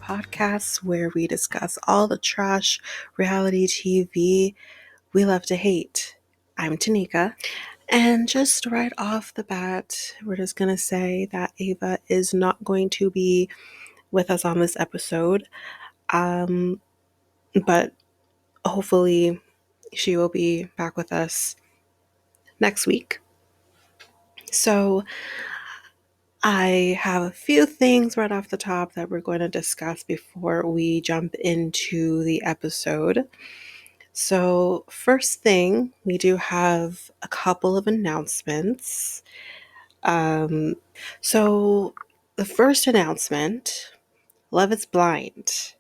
podcast where we discuss all the trash reality TV we love to hate. I'm Tanika, and just right off the bat, we're just going to say that Ava is not going to be with us on this episode, but hopefully she will be back with us next week. So I have a few things right off the top that we're going to discuss before we jump into the episode. So, first thing, we do have a couple of announcements. So, the first announcement, Love is Blind.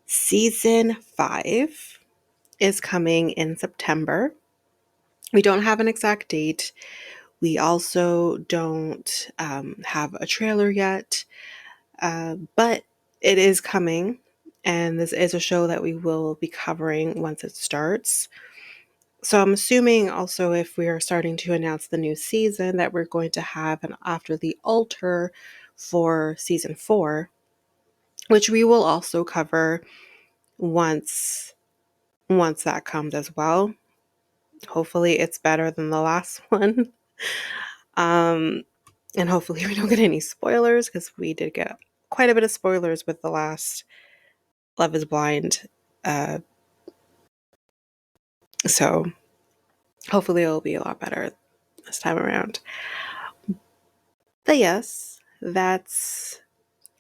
Season 5 is coming in September. We don't have an exact date. We also don't have a trailer yet, but it is coming, and this is a show that we will be covering once it starts. So I'm assuming also if we are starting to announce the new season that we're going to have an After the Altar for season 4, which we will also cover once that comes as well. Hopefully it's better than the last one. And hopefully we don't get any spoilers, because we did get quite a bit of spoilers with the last Love is Blind. So hopefully it'll be a lot better this time around. But yes, that's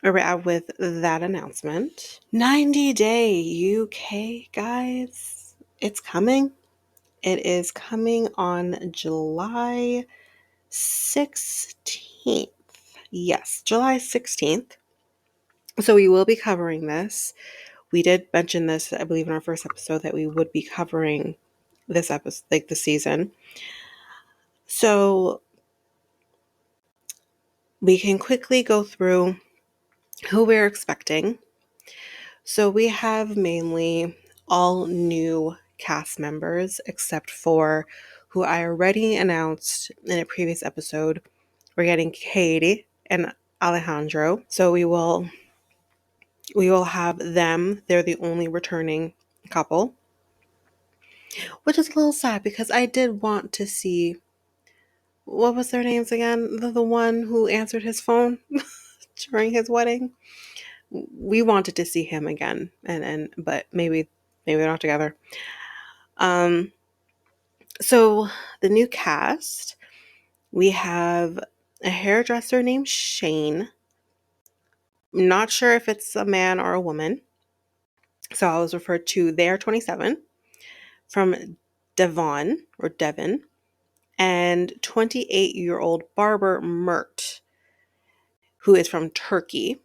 where we're at with that announcement. 90 Day UK, guys. It's coming. It is coming on July 16th. Yes, July 16th. So we will be covering this. We did mention this, I believe, in our first episode, that we would be covering this episode, like the season. So we can quickly go through who we're expecting. So we have mainly all new cast members, except for who I already announced in a previous episode. We're getting Katie and Alejandro. So we will have them. They're the only returning couple, which is a little sad because I did want to see, what was their names again? The one who answered his phone during his wedding. We wanted to see him again, but maybe they're not together. So the new cast, we have a hairdresser named Shane. I'm not sure if it's a man or a woman, so I was referred to there 27 from Devon, and 28-year-old barber Mert, who is from Turkey.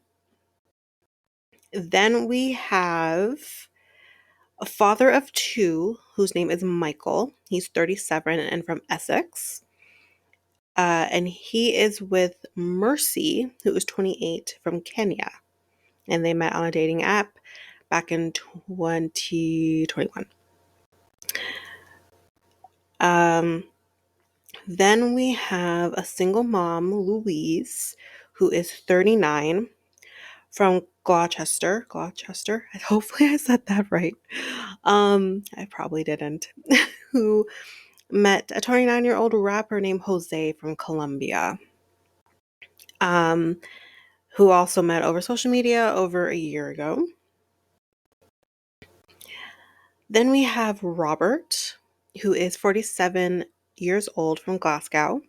Then we have a father of 2 whose name is Michael. He's 37 and from Essex. And he is with Mercy, who is 28 from Kenya. And they met on a dating app back in 2021. Then we have a single mom, Louise, who is 39 from Gloucester. Hopefully I said that right. I probably didn't. Who met a 29-year-old rapper named Jose from Colombia. Who also met over social media over a year ago. Then we have Robert, who is 47 years old from Glasgow.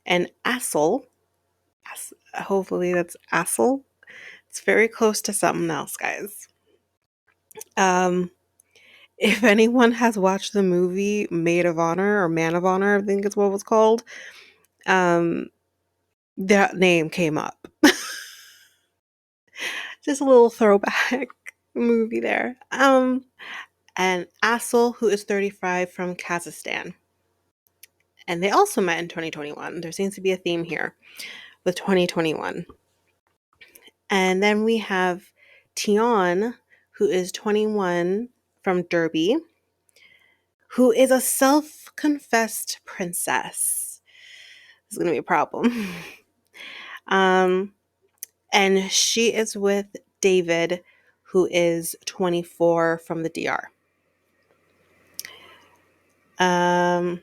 And Assel, hopefully that's Assel. It's very close to something else, guys. If anyone has watched the movie Maid of Honor or Man of Honor, I think it's what it was called, that name came up. Just a little throwback movie there. And Assel, who is 35 from Kazakhstan. And they also met in 2021. There seems to be a theme here with 2021. And then we have Tion, who is 21 from Derby, who is a self-confessed princess. This is going to be a problem. And she is with David, who is 24 from the DR. And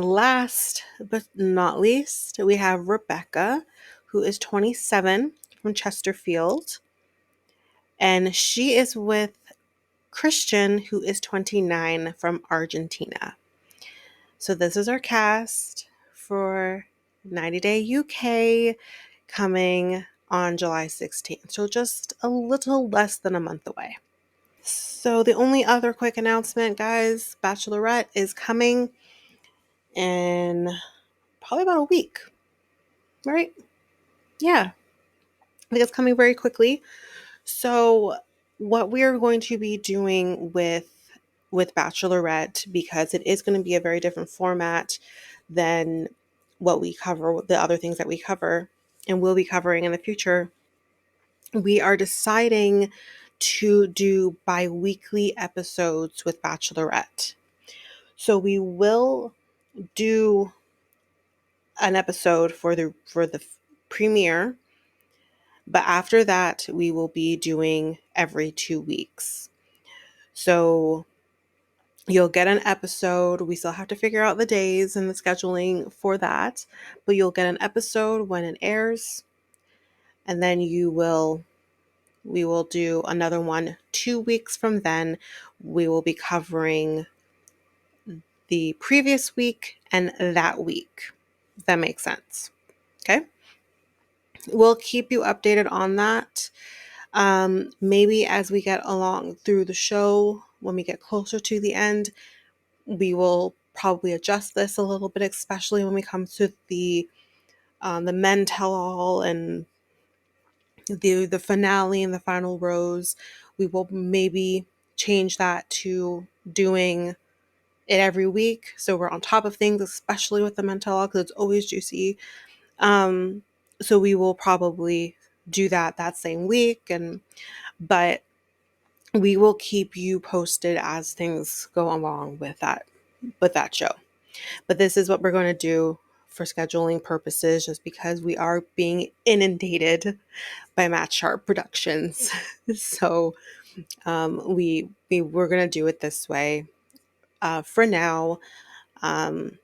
last but not least, we have Rebecca, who is 27 from Chesterfield. And she is with Christian, who is 29 from Argentina. So this is our cast for 90 Day UK coming on July 16th. So just a little less than a month away. So the only other quick announcement, guys, Bachelorette is coming in probably about a week, right? Yeah, I think it's coming very quickly. So what we are going to be doing with Bachelorette, because it is going to be a very different format than what we cover, the other things that we cover and will be covering in the future, we are deciding to do bi-weekly episodes with Bachelorette. So we will do an episode for the premiere, but after that we will be doing every 2 weeks. So you'll get an episode. We still have to figure out the days and the scheduling for that, but you'll get an episode when it airs, and then we will do another one 2 weeks from then. We will be covering the previous week and that week, if that makes sense. Okay. We'll keep you updated on that. Maybe as we get along through the show, when we get closer to the end, we will probably adjust this a little bit, especially when we come to the men tell all and the finale and the final rose. We will maybe change that to doing it every week, so we're on top of things, especially with the men tell all, because it's always juicy. So we will probably do that same week, but we will keep you posted as things go along with that show. But this is what we're going to do for scheduling purposes, just because we are being inundated by Matt Sharp Productions. So we're going to do it this way for now, and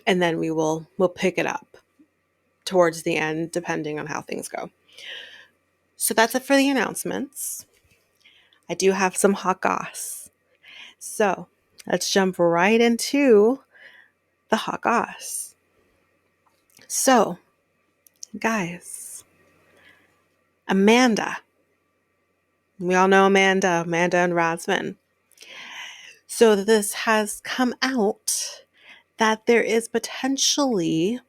then we'll pick it up towards the end, depending on how things go. So that's it for the announcements. I do have some hot goss. So let's jump right into the hot goss. So, guys, Amanda. We all know Amanda and Razvan. So this has come out that there is potentially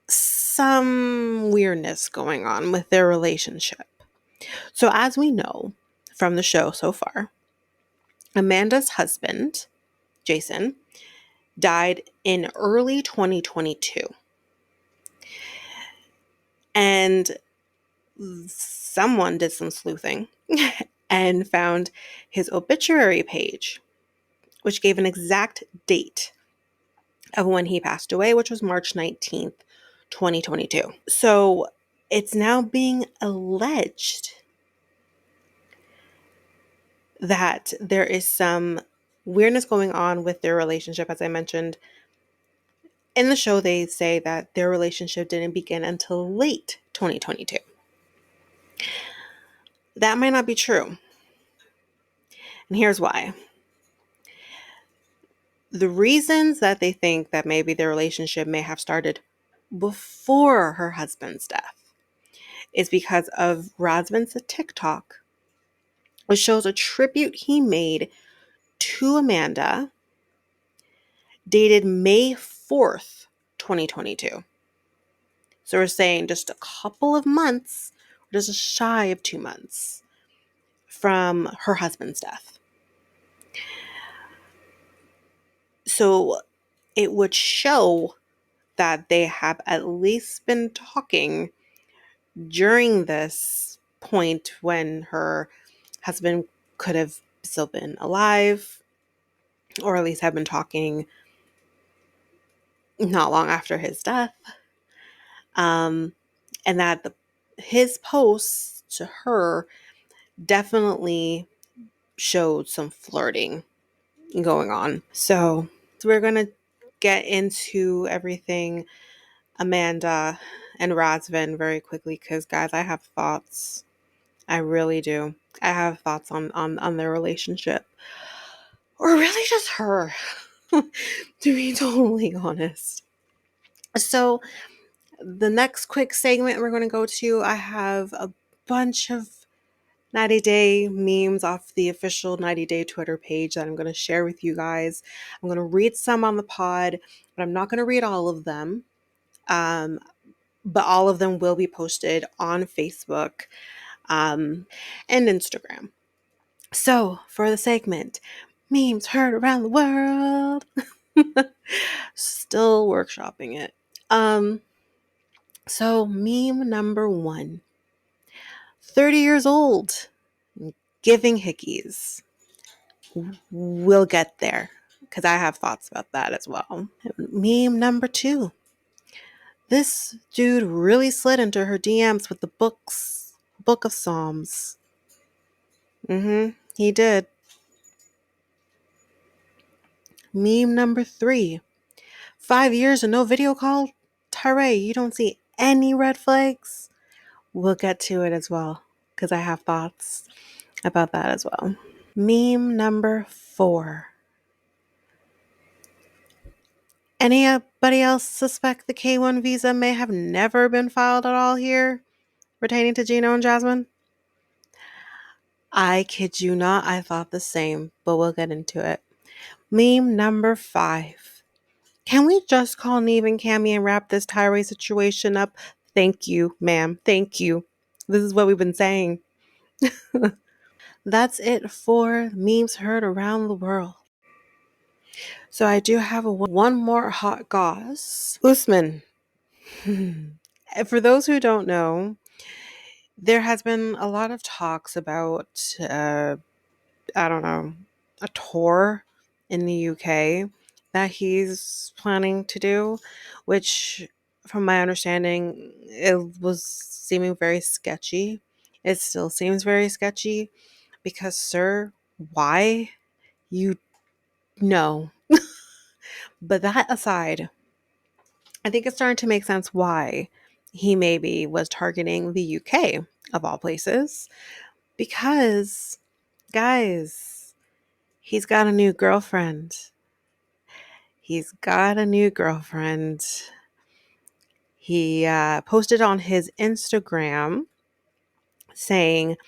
some weirdness going on with their relationship. So as we know from the show so far, Amanda's husband, Jason, died in early 2022. And someone did some sleuthing and found his obituary page, which gave an exact date of when he passed away, which was March 19th, 2022. So it's now being alleged that there is some weirdness going on with their relationship. As I mentioned in the show, they say that their relationship didn't begin until late 2022. That might not be true. And here's why. The reasons that they think that maybe their relationship may have started before her husband's death is because of Razvan's TikTok, which shows a tribute he made to Amanda dated May 4th, 2022. So we're saying just a couple of months, or just shy of 2 months from her husband's death. So it would show that they have at least been talking during this point when her husband could have still been alive, or at least have been talking not long after his death. And that his posts to her definitely showed some flirting going on. So we're going to get into everything Amanda and Razvan very quickly because, guys, I have thoughts. I really do. I have thoughts on their relationship. Or really just her, to be totally honest. So the next quick segment we're going to go to, I have a bunch of 90-day memes off the official 90-day Twitter page that I'm going to share with you guys. I'm going to read some on the pod, but I'm not going to read all of them. But all of them will be posted on Facebook and Instagram. So for the segment, memes heard around the world. Still workshopping it. So meme number 1. 30 years old, giving hickeys. We'll get there because I have thoughts about that as well. Meme number 2. This dude really slid into her DMs with the book of Psalms. He did. Meme number 3. 5 years and no video call? Tyray, you don't see any red flags? We'll get to it as well because I have thoughts about that as well. Meme number 4. Anybody else suspect the K1 visa may have never been filed at all here pertaining to Gino and Jasmine? I kid you not, I thought the same, but we'll get into it. Meme number 5. Can we just call Neve and Cammy and wrap this Tyray situation up? Thank you, ma'am. Thank you. This is what we've been saying. That's it for memes heard around the world. So I do have one more hot goss. Usman. For those who don't know, there has been a lot of talks about, I don't know, a tour in the UK that he's planning to do, which, from my understanding, it was seeming very sketchy. It still seems very sketchy because, sir, why? You know. But that aside, I think it's starting to make sense why he maybe was targeting the UK of all places. Because, guys, he's got a new girlfriend. He's got a new girlfriend. He posted on his Instagram saying,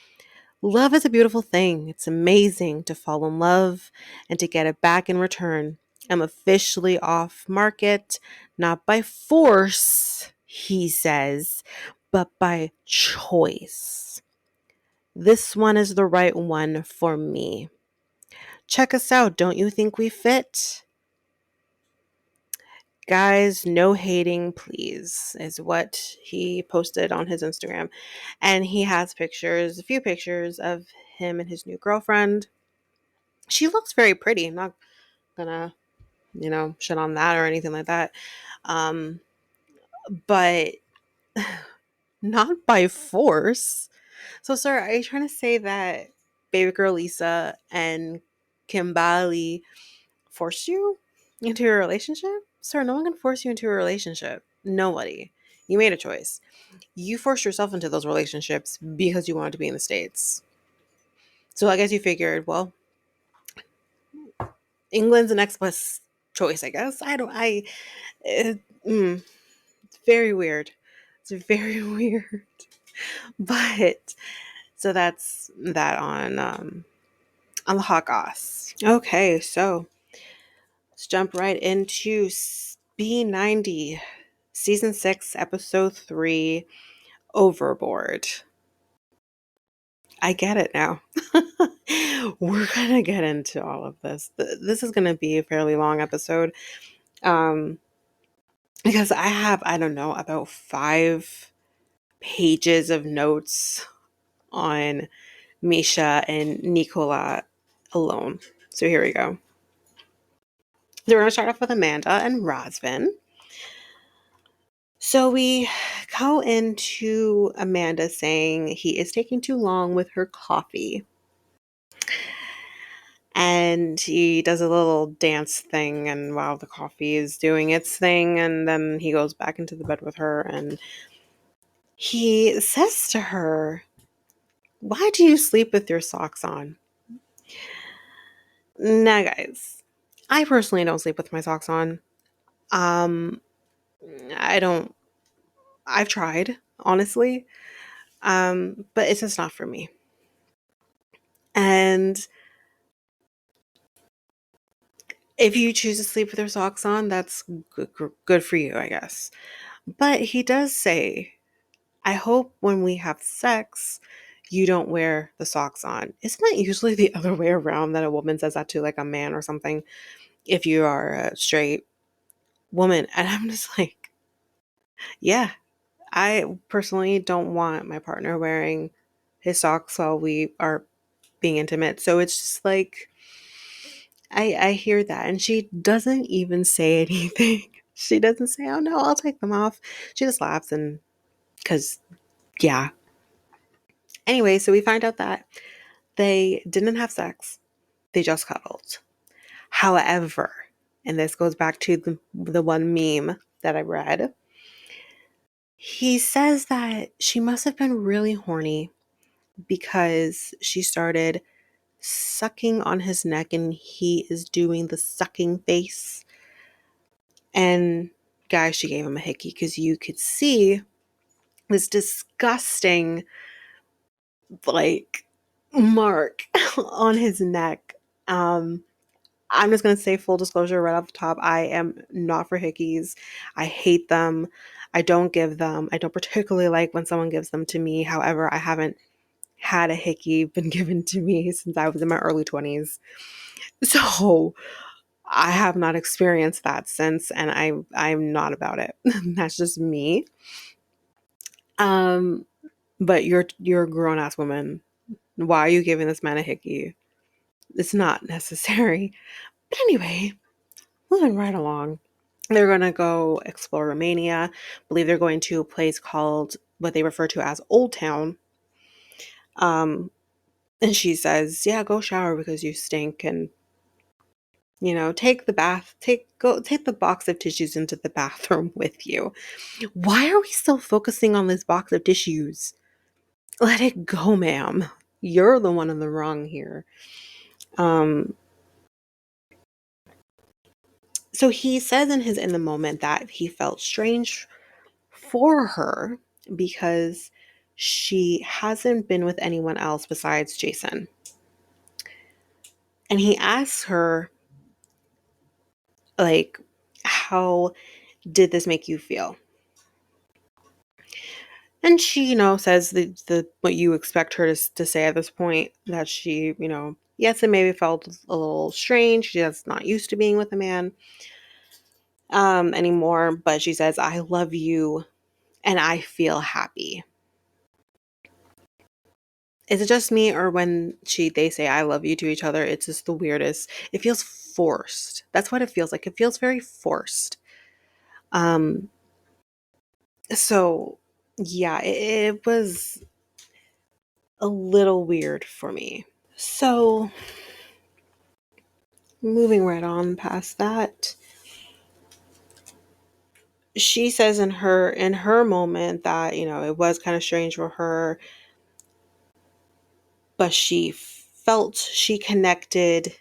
"Love is a beautiful thing. It's amazing to fall in love and to get it back in return. I'm officially off market, not by force," he says, "but by choice. This one is the right one for me. Check us out. Don't you think we fit?" Guys, no hating, please, is what he posted on his Instagram. And he has pictures, a few pictures of him and his new girlfriend. She looks very pretty. I'm not gonna, shit on that or anything like that. But not by force. So, sir, are you trying to say that baby girl Lisa and Kimbali forced you into a relationship? Sir, no one can force you into a relationship. Nobody. You made a choice. You forced yourself into those relationships because you wanted to be in the States. So I guess you figured, well, England's the next best choice, I guess. It's very weird. It's very weird. But, so that's that on the hot goss. Okay, so let's jump right into B90 Season 6, Episode 3, Overboard. I get it now. We're going to get into all of this. This is going to be a fairly long episode because I have, I don't know, about 5 pages of notes on Meisha and Nicola alone. So here we go. So we're going to start off with Amanda and Razvan. So we go into Amanda saying he is taking too long with her coffee. And he does a little dance thing, and while the coffee is doing its thing, and then he goes back into the bed with her, and he says to her, "Why do you sleep with your socks on?" Now, guys, I personally don't sleep with my socks on. Um, I don't. I've tried, honestly, but it's just not for me. And if you choose to sleep with your socks on, that's good for you, I guess. But he does say, "I hope when we have sex, you don't wear the socks on." Isn't that usually the other way around, that a woman says that to like a man or something if you are a straight woman? And I'm just like, yeah, I personally don't want my partner wearing his socks while we are being intimate. So it's just like, I hear that. And she doesn't even say anything. She doesn't say, "Oh no, I'll take them off." She just laughs, and because, yeah. Anyway, so we find out that they didn't have sex, they just cuddled. However, and this goes back to the one meme that I read, he says that she must have been really horny because she started sucking on his neck and he is doing the sucking face. And guys, she gave him a hickey because you could see this disgusting, like, mark on his neck. I'm just going to say, full disclosure right off the top, I am not for hickeys. I hate them. I don't give them. I don't particularly like when someone gives them to me. However, I haven't had a hickey been given to me since I was in my early 20s. So I have not experienced that since, and I'm not about it. That's just me. Um, but you're a grown ass woman. Why are you giving this man a hickey? It's not necessary. But anyway, moving right along. They're going to go explore Romania. I believe they're going to a place called what they refer to as Old Town. And she says, "Yeah, go shower because you stink, and take the bath, take the box of tissues into the bathroom with you." Why are we still focusing on this box of tissues? Let it go, ma'am. You're the one in the wrong here. Um, so he says in the moment that he felt strange for her because she hasn't been with anyone else besides Jason. And he asks her, like, "How did this make you feel?" And she, says the what you expect her to say at this point, that she, yes, it maybe felt a little strange. She's not used to being with a man anymore, but she says, "I love you and I feel happy." Is it just me, or when they say "I love you" to each other, it's just the weirdest? It feels forced. That's what it feels like. It feels very forced. Um, so yeah, it was a little weird for me. So moving right on past that, she says in her moment that, it was kind of strange for her, but she felt she connected,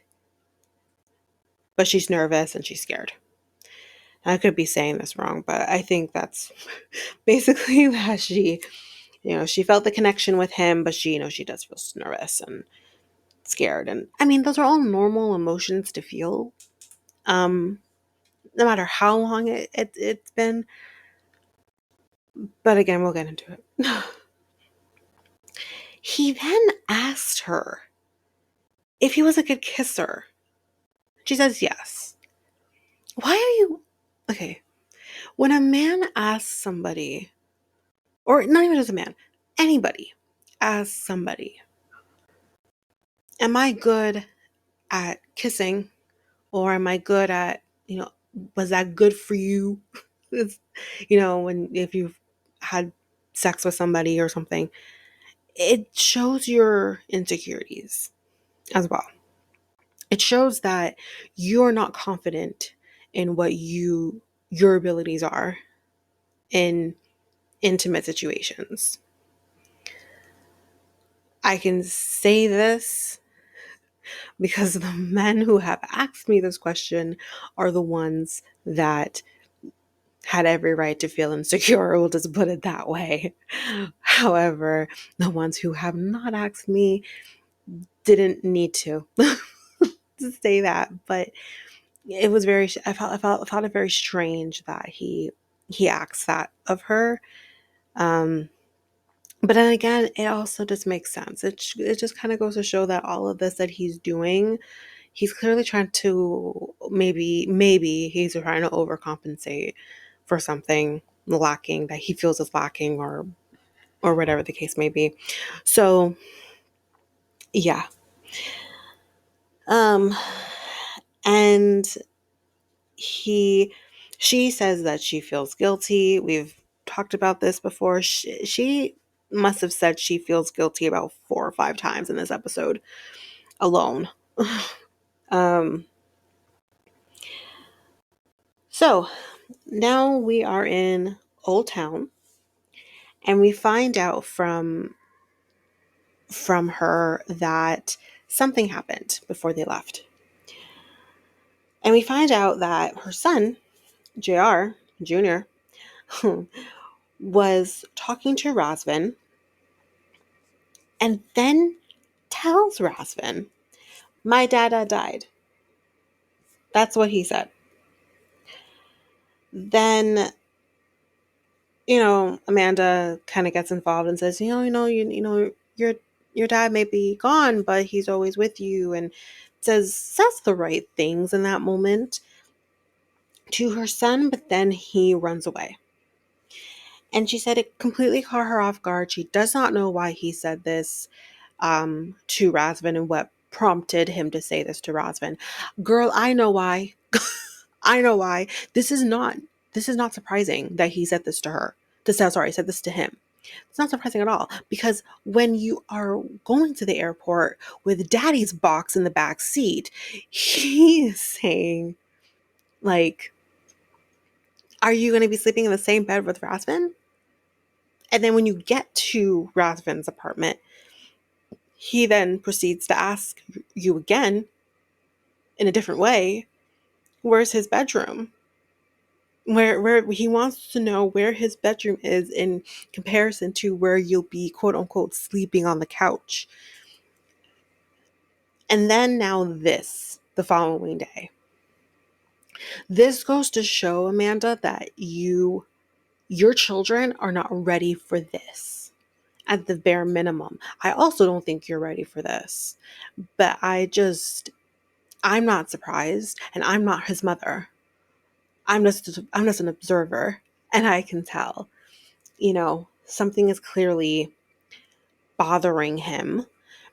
but she's nervous and she's scared. I could be saying this wrong, but I think that's basically that she felt the connection with him, but she does feel nervous and scared. And I mean, those are all normal emotions to feel. Um, no matter how long it's been. But again, we'll get into it. He then asked her if he was a good kisser. She says yes. Why are you okay? When a man asks somebody, or not even just a man, anybody asks somebody, "Am I good at kissing?" or "Am I good at, was that good for you?" It's, if you've had sex with somebody or something, it shows your insecurities as well. It shows that you're not confident in what your abilities are in intimate situations. I can say this because the men who have asked me this question are the ones that had every right to feel insecure. We'll just put it that way. However, the ones who have not asked me didn't need to to say that, but it was very. I found it very strange that he asked that of her. Um, but then again, it also just makes sense. It just kind of goes to show that all of this that he's doing, he's clearly trying to maybe he's trying to overcompensate for something lacking that he feels is lacking, or whatever the case may be. So yeah. Um and he she says that she feels guilty. We've talked about this before. She must have said she feels guilty about 4 or 5 times in this episode alone. um so now we are in Old Town, and we find out from her that something happened before they left. And we find out that her son, JR Jr., was talking to Razvan and then tells Razvan, "My dada died." That's what he said. Then, Amanda kind of gets involved and says, your dad may be gone, but he's always with you, and says the right things in that moment to her son, but then he runs away. And she said it completely caught her off guard. She does not know why he said this to Razvan and what prompted him to say this to Razvan. Girl, I know why. I know why. This is not surprising that he said this to her. Said this to him. It's not surprising at all, because when you are going to the airport with daddy's box in the back seat, he is saying, like, are you going to be sleeping in the same bed with Razvan? And then when you get to Razvan's apartment, he then proceeds to ask you again in a different way, where's his bedroom? Where he wants to know where his bedroom is in comparison to where you'll be, quote unquote, sleeping on the couch. And then now the following day. This goes to show, Amanda, that your children are not ready for this at the bare minimum. I also don't think you're ready for this, but I'm not surprised, and I'm not his mother. I'm just an observer, and I can tell, something is clearly bothering him,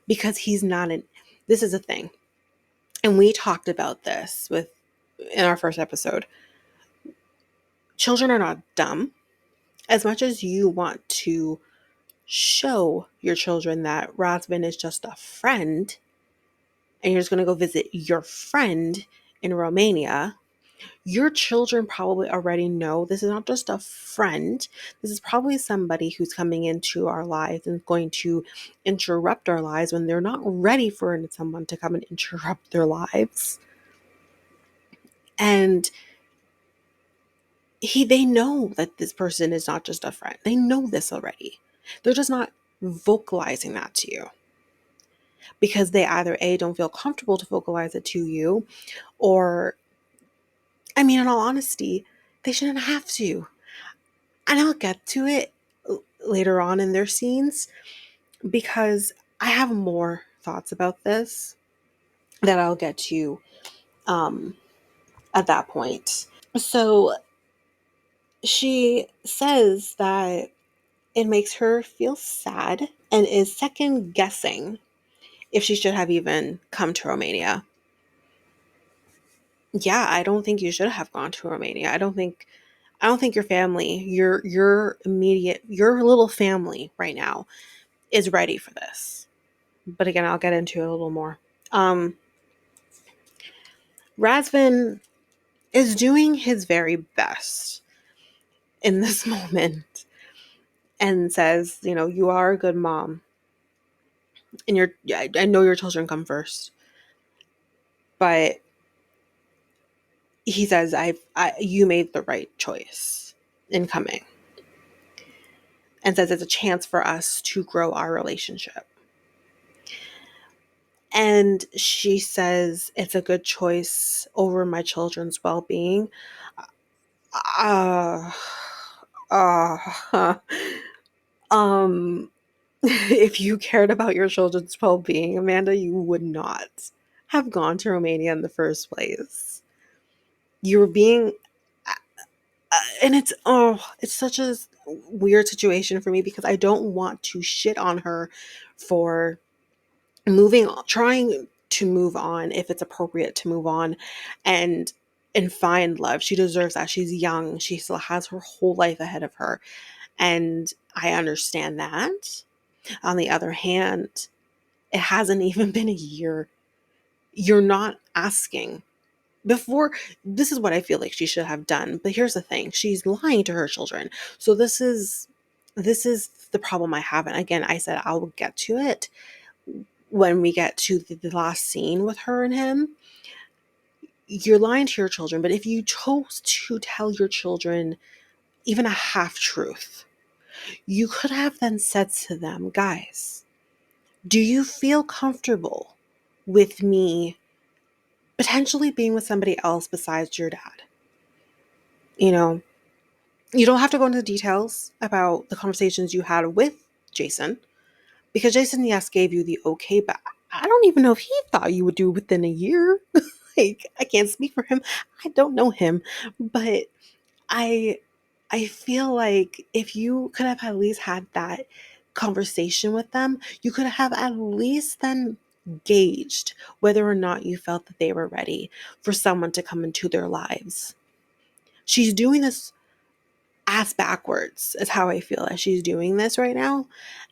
because he's not this is a thing. And we talked about this in our first episode. Children are not dumb. As much as you want to show your children that Razvan is just a friend, and you're just going to go visit your friend in Romania, your children probably already know this is not just a friend. This is probably somebody who's coming into our lives and going to interrupt our lives when they're not ready for someone to come and interrupt their lives. And they know that this person is not just a friend. They know this already. They're just not vocalizing that to you, because they either don't feel comfortable to vocalize it to you, or, in all honesty, they shouldn't have to. And I'll get to it later on in their scenes, because I have more thoughts about this that I'll get to at that point. So she says that it makes her feel sad and is second guessing if she should have even come to Romania. Yeah, I don't think you should have gone to Romania. I don't think I don't think your family, your immediate, your little family right now is ready for this. But again, I'll get into it a little more. Um, Razvan is doing his very best in this moment and says, you know, you are a good mom, and I know your children come first, but he says, you made the right choice in coming, and says it's a chance for us to grow our relationship. And she says it's a good choice over my children's well-being. Uh, uh, um, if you cared about your children's well-being, Amanda, you would not have gone to Romania in the first place. You were being, and it's such a weird situation for me because I don't want to shit on her for moving on, trying to move on if it's appropriate to move on and find love. She deserves that. She's young. She still has her whole life ahead of her. And I understand that. On the other hand, it hasn't even been a year. You're not asking. Before, this is what I feel like she should have done. But here's the thing. She's lying to her children. So this is the problem I have. And again, I said I will get to it when we get to the last scene with her and him. You're lying to your children, but if you chose to tell your children even a half truth, you could have then said to them, guys, do you feel comfortable with me potentially being with somebody else besides your dad? You know, you don't have to go into the details about the conversations you had with Jason, because Jason, yes, gave you the okay, but I don't even know if he thought you would do within a year. Like, I can't speak for him. I don't know him, but I I feel like if you could have at least had that conversation with them, you could have at least then gauged whether or not you felt that they were ready for someone to come into their lives. She's doing this ass backwards, is how I feel as she's doing this right now.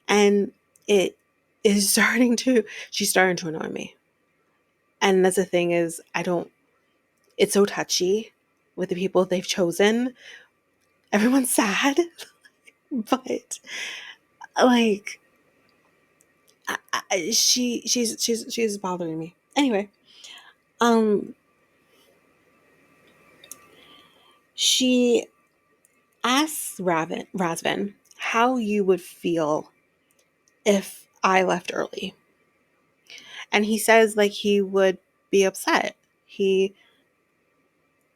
And it is she's starting to annoy me. And that's the thing is, it's so touchy with the people they've chosen. Everyone's sad, but like, she's bothering me. Anyway, um, she asks Razvan how you would feel if I left early, and he says like he would be upset. He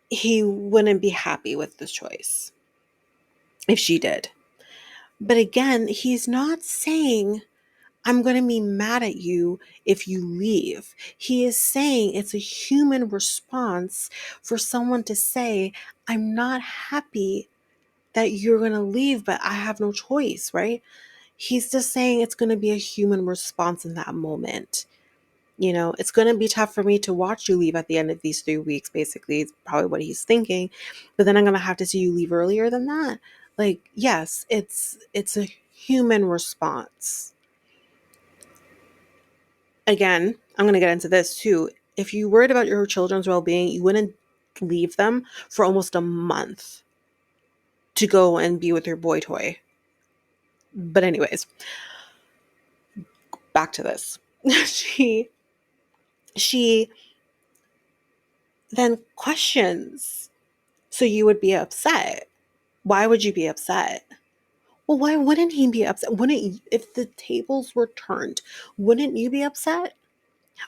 wouldn't be happy with this choice if she did. But again, he's not saying I'm going to be mad at you if you leave. He is saying it's a human response for someone to say, I'm not happy that you're going to leave, but I have no choice, right? He's just saying it's going to be a human response in that moment. You know, it's going to be tough for me to watch you leave at the end of these 3 weeks, basically. It's probably what he's thinking. But then I'm going to have to see you leave earlier than that. Like, yes, it's a human response. Again, I'm going to get into this too. If you worried about your children's well-being, you wouldn't leave them for almost a month to go and be with your boy toy. But anyways, back to this. she then questions, so you would be upset. Why would you be upset? Well, why wouldn't he be upset? Wouldn't you, if the tables were turned, wouldn't you be upset?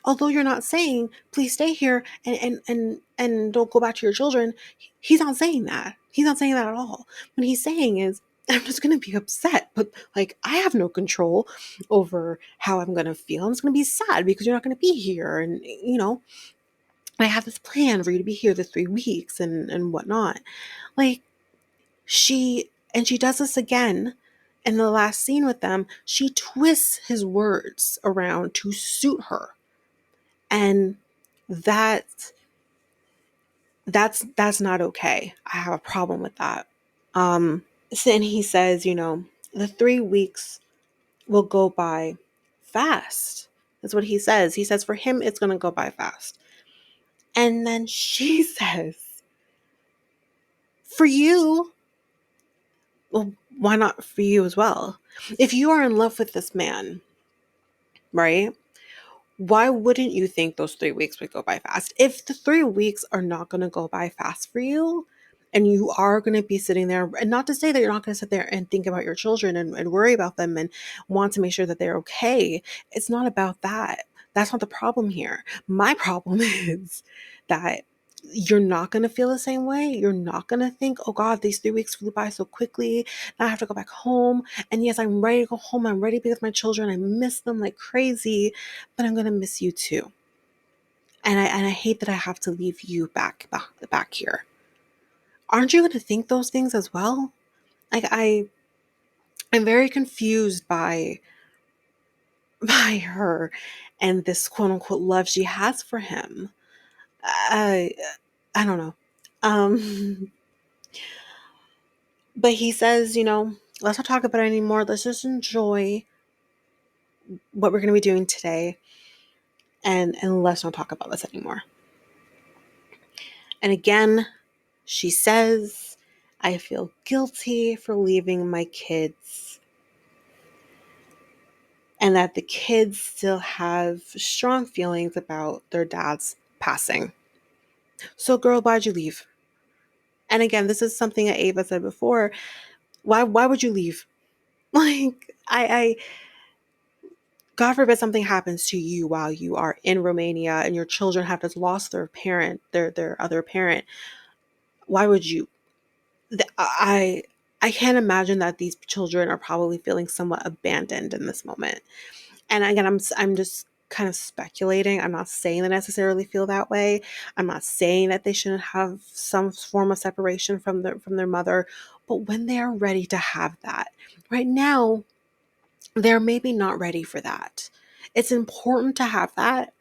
Although you're not saying, please stay here and don't go back to your children, he's not saying that. He's not saying that at all. What he's saying is, I'm just going to be upset, but like, I have no control over how I'm going to feel. I'm just going to be sad because you're not going to be here. And, you know, I have this plan for you to be here the 3 weeks and whatnot. Like, she does this again in the last scene with them. She twists his words around to suit her. And that that's not okay. I have a problem with that. And he says, the 3 weeks will go by fast. That's what he says. He says for him, it's going to go by fast. And then she says, for you, well, why not for you as well? If you are in love with this man, right? Why wouldn't you think those 3 weeks would go by fast? If the 3 weeks are not going to go by fast for you, and you are going to be sitting there, and not to say that you're not going to sit there and think about your children and worry about them and want to make sure that they're okay. It's not about that. That's not the problem here. My problem is that you're not going to feel the same way. You're not going to think, oh God, these 3 weeks flew by so quickly. Now I have to go back home. And yes, I'm ready to go home. I'm ready to be with my children. I miss them like crazy, but I'm going to miss you too. And I hate that I have to leave you back here. Aren't you going to think those things as well? Like I'm very confused by her and this quote unquote love she has for him. I I don't know. Um but he says, let's not talk about it anymore. Let's just enjoy what we're going to be doing today, and let's not talk about this anymore. And again, she says, I feel guilty for leaving my kids, and that the kids still have strong feelings about their dad's passing. So, girl, why'd you leave? And again, this is something that Ava said before. Why would you leave? Like, I God forbid something happens to you while you are in Romania and your children have just lost their parent, their other parent. Why would you? I can't imagine that these children are probably feeling somewhat abandoned in this moment. And again, I'm just kind of speculating. I'm not saying they necessarily feel that way. I'm not saying that they shouldn't have some form of separation from their mother. But when they are ready to have that, right now, they're maybe not ready for that. It's important to have that,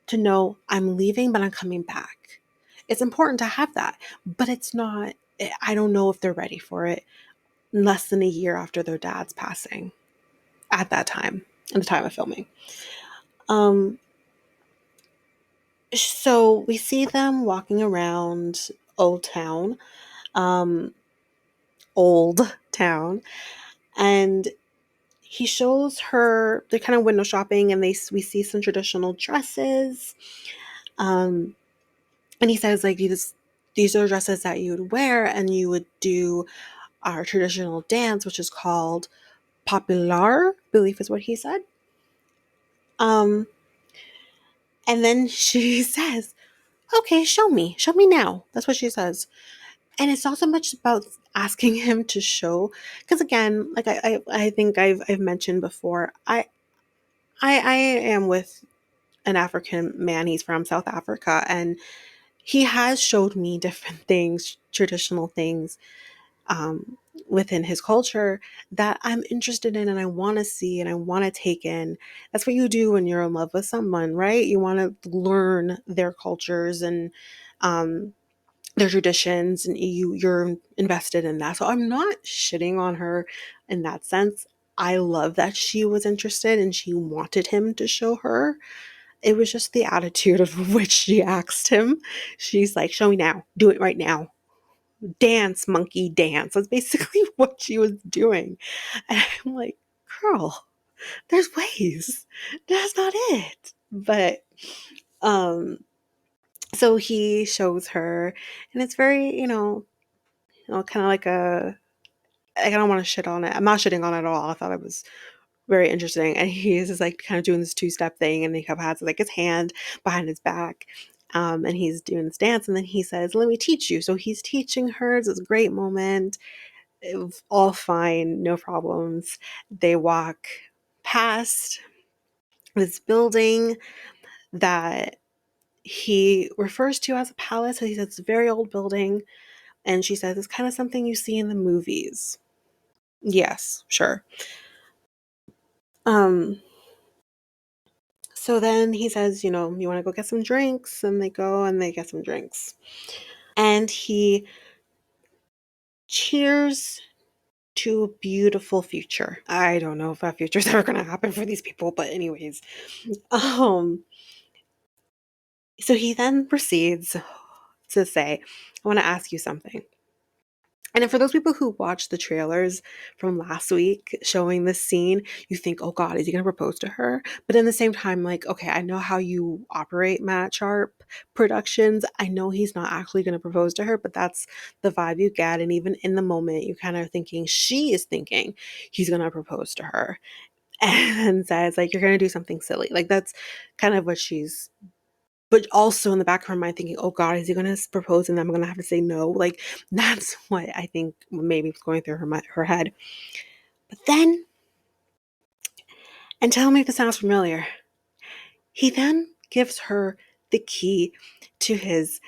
to know I'm leaving, but I'm coming back. It's important to have that, but it's not, I don't know if they're ready for it less than a year after their dad's passing at that time, at the time of filming. So we see them walking around Old Town, um, Old Town, and he shows her, they're kind of window shopping, and we see some traditional dresses. And he says, like, these are dresses that you would wear and you would do our traditional dance, which is called popular, I believe is what he said. And then she says, okay, show me now. That's what she says. And it's not so much about asking him to show, because again, like I think I've mentioned before, I am with an African man. He's from South Africa, and he has showed me different things, traditional things, um, within his culture that I'm interested in and I want to see and I want to take in. That's what you do when you're in love with someone, right? You want to learn their cultures and their traditions, and you're invested in that. So I'm not shitting on her in that sense. I love that she was interested and she wanted him to show her. It was just the attitude of which she asked him. She's like, show me now. Do it right now. Dance, monkey, dance. That's basically what she was doing. And I'm like, girl, there's ways. That's not it. But so he shows her, and it's very, kind of like I don't want to shit on it. I'm not shitting on it at all. I thought it was very interesting. And he's just like kind of doing this two-step thing, and he has like his hand behind his back. And he's doing this dance, and then he says, let me teach you. So he's teaching her. It's this great moment. It was all fine, no problems. They walk past this building that he refers to as a palace. So he says it's a very old building. And she says it's kind of something you see in the movies. Yes, sure. Um, so then he says, you want to go get some drinks? And they go and they get some drinks. And he cheers to a beautiful future. I don't know if that future is ever going to happen for these people, but anyways. Um, so he then proceeds to say, I want to ask you something. And then for those people who watched the trailers from last week showing this scene, you think, oh God, is he going to propose to her? But in the same time, like, okay, I know how you operate, Matt Sharp Productions. I know he's not actually going to propose to her, but that's the vibe you get. And even in the moment, you kind of thinking she is thinking he's going to propose to her and says, like, you're going to do something silly. Like, that's kind of what she's but also in the back of her mind thinking, oh God, is he going to propose and I'm going to have to say no? Like, that's what I think maybe was going through her head. But then, and tell me if this sounds familiar, he then gives her the key to his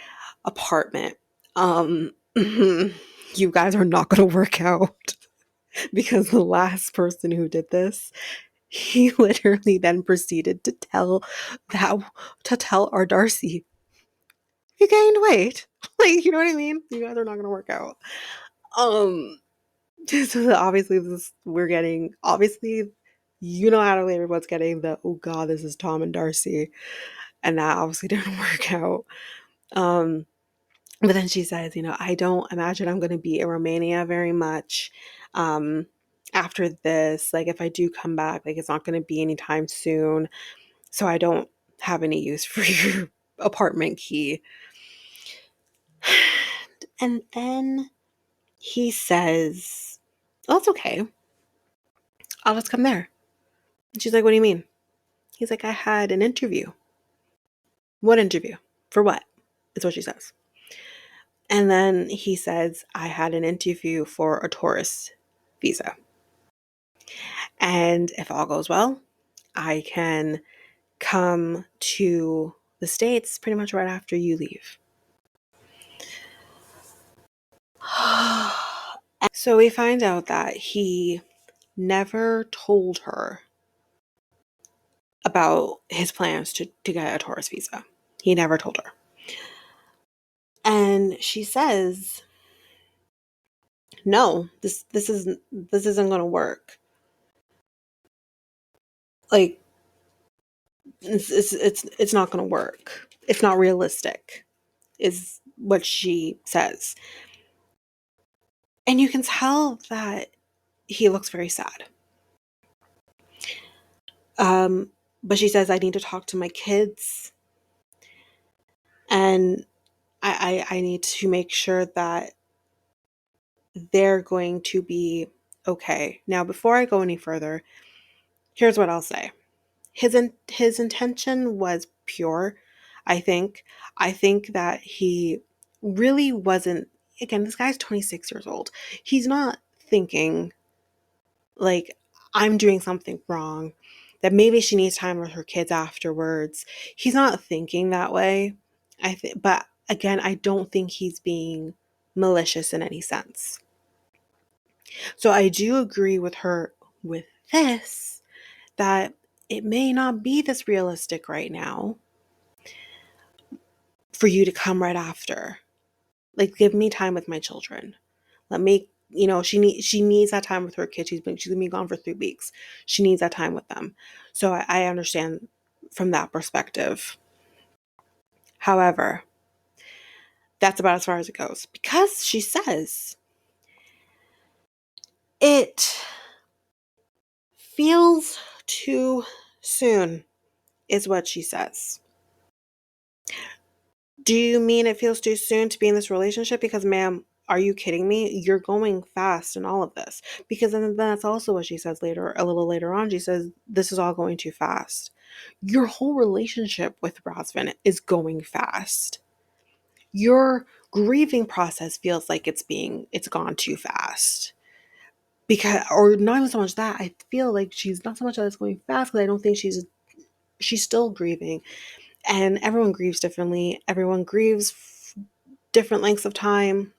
apartment. You guys are not going to work out because the last person who did this, he literally then proceeded to tell our Darcy, you gained weight. Like, you know what I mean? You guys are not gonna work out. Um, so obviously we're getting obviously you know how to everyone's getting the oh God, this is Tom and Darcy, and that obviously didn't work out. Um, but then she says, you know, I don't imagine I'm gonna be in Romania very much. After this, like if I do come back, like it's not gonna be anytime soon. So I don't have any use for your apartment key. And then he says, oh, that's okay. I'll just come there. And she's like, what do you mean? He's like, I had an interview. What interview? For what? Is what she says. And then he says, I had an interview for a tourist visa. And if all goes well, I can come to the States pretty much right after you leave. So we find out that he never told her about his plans to get a tourist visa. He never told her. And she says, no, this isn't gonna work. Like it's not gonna work. It's not realistic, is what she says. And you can tell that he looks very sad. But she says, I need to talk to my kids and I need to make sure that they're going to be okay. Now, before I go any further, here's what I'll say. His intention was pure, I think. I think that he really wasn't, again, this guy's 26 years old. He's not thinking like I'm doing something wrong, that maybe she needs time with her kids afterwards. He's not thinking that way. But again, I don't think he's being malicious in any sense. So I do agree with her with this, that it may not be this realistic right now for you to come right after. Like, give me time with my children. Let me, she needs that time with her kids. She's gonna be gone for 3 weeks. She needs that time with them. So I understand from that perspective. However, that's about as far as it goes, because she says it feels too soon, is what she says. Do you mean it feels too soon to be in this relationship? Because, ma'am, are you kidding me? You're going fast in all of this. Because then that's also what she says later, a little later on. She says, this is all going too fast. Your whole relationship with Razvan is going fast. Your grieving process feels like it's gone too fast. Because, or not even so much that, I feel like she's not so much that it's going fast, because I don't think she's still grieving. And everyone grieves differently. Everyone grieves different lengths of time.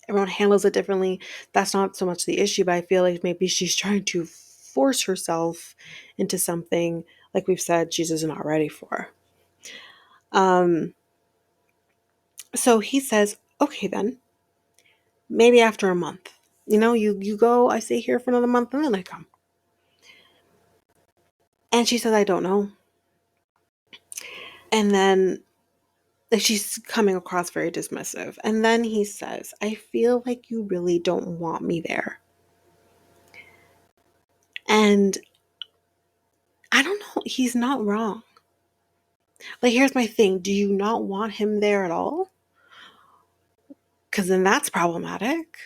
Everyone handles it differently. That's not so much the issue, but I feel like maybe she's trying to force herself into something, like we've said, she's just not ready for. So he says, okay then, maybe after a month. You go, I stay here for another month, and then I come. And she says, I don't know. And then, like, she's coming across very dismissive. And then he says, I feel like you really don't want me there. And I don't know, he's not wrong. Like, here's my thing. Do you not want him there at all? Because then that's problematic.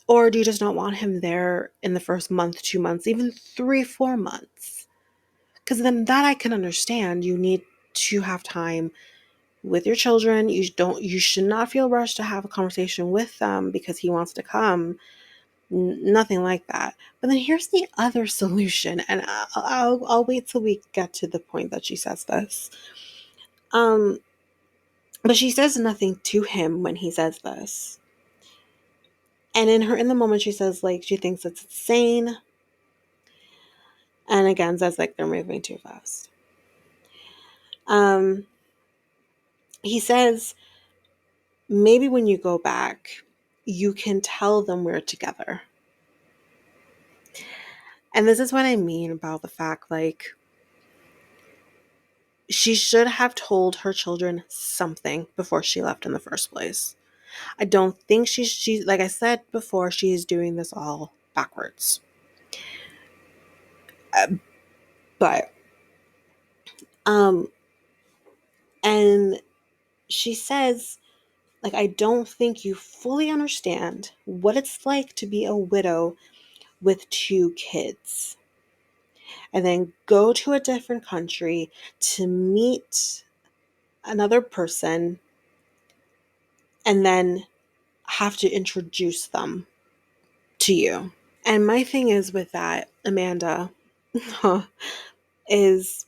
Or do you just not want him there in the first month, 2 months, even 3, 4 months? Because then that I can understand. You need to have time with your children. You should not feel rushed to have a conversation with them because he wants to come. Nothing like that. But then here's the other solution, and I'll wait till we get to the point that she says this. But she says nothing to him when he says this. And in the moment, she says, like, she thinks it's insane. And again, says, like, they're moving too fast. He says, maybe when you go back, you can tell them we're together. And this is what I mean about the fact, like, she should have told her children something before she left in the first place. I don't think she's like I said before, she's doing this all backwards. But and she says, like, I don't think you fully understand what it's like to be a widow with 2 kids and then go to a different country to meet another person and then have to introduce them to you. And my thing is with that, Amanda, is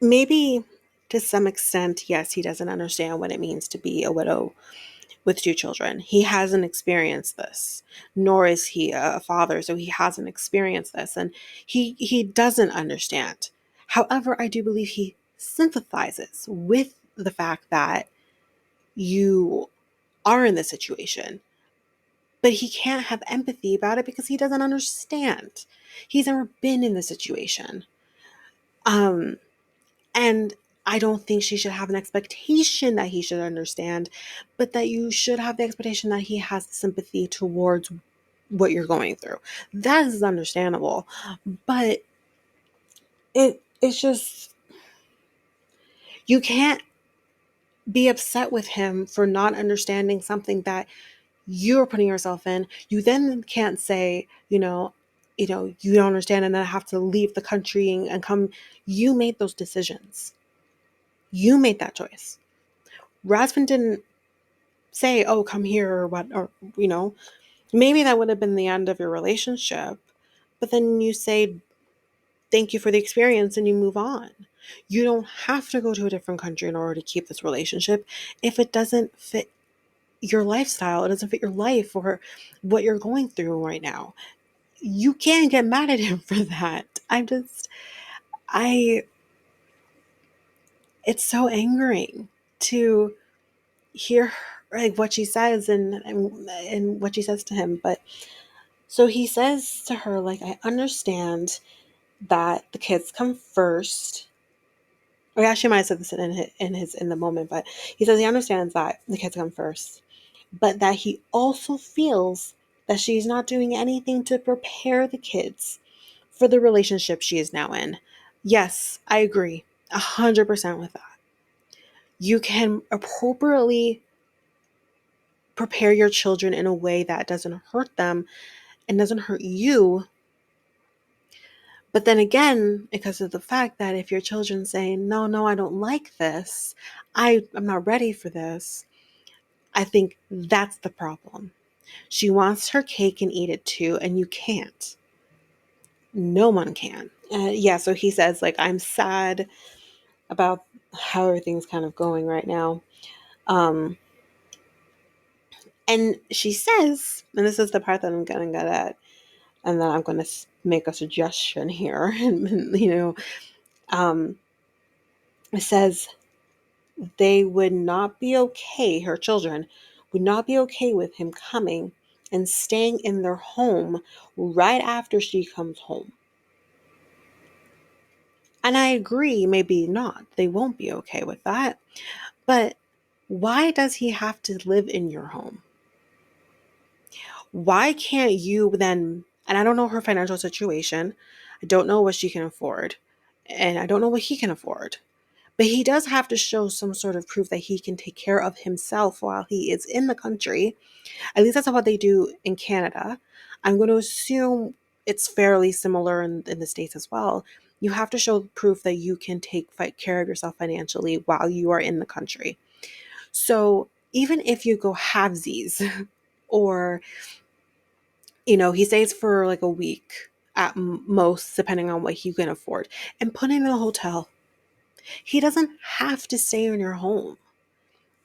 maybe to some extent, yes, he doesn't understand what it means to be a widow with 2 children. He hasn't experienced this, nor is he a father, so he hasn't experienced this, and he doesn't understand. However, I do believe he sympathizes with the fact that you are in this situation, but he can't have empathy about it because he doesn't understand. He's never been in the situation. And I don't think she should have an expectation that he should understand, but that you should have the expectation that he has sympathy towards what you're going through. That is understandable. But it's just, you can't be upset with him for not understanding something that you're putting yourself in. You then can't say, you don't understand and then have to leave the country and come. You made those decisions. You made that choice. Razvan didn't say, oh, come here or what, or, maybe that would have been the end of your relationship. But then you say, thank you for the experience, and you move on. You don't have to go to a different country in order to keep this relationship if it doesn't fit your lifestyle, it doesn't fit your life or what you're going through right now. You can't get mad at him for that. It's so angering to hear like what she says and what she says to him. But so he says to her, like, I understand that the kids come first. Or actually, might have said this in the moment, but he says he understands that the kids come first, but that he also feels that she's not doing anything to prepare the kids for the relationship she is now in. Yes, I agree 100% with that. You can appropriately prepare your children in a way that doesn't hurt them and doesn't hurt you. But then again, because of the fact that if your children say, no, I don't like this, I'm not ready for this, I think that's the problem. She wants her cake and eat it too, and you can't. No one can. So he says, like, I'm sad about how everything's kind of going right now. And she says, and this is the part that I'm going to get at, and then I'm going to make a suggestion here. It says they would not be okay, her children, would not be okay with him coming and staying in their home right after she comes home. And I agree, maybe not. They won't be okay with that. But why does he have to live in your home? Why can't you then? And I don't know her financial situation. I don't know what she can afford. And I don't know what he can afford. But he does have to show some sort of proof that he can take care of himself while he is in the country. At least that's what they do in Canada. I'm going to assume it's fairly similar in the States as well. You have to show proof that you can take care of yourself financially while you are in the country. So even if you go halvesies, or, he stays for like a week at most, depending on what he can afford, and put him in a hotel. He doesn't have to stay in your home.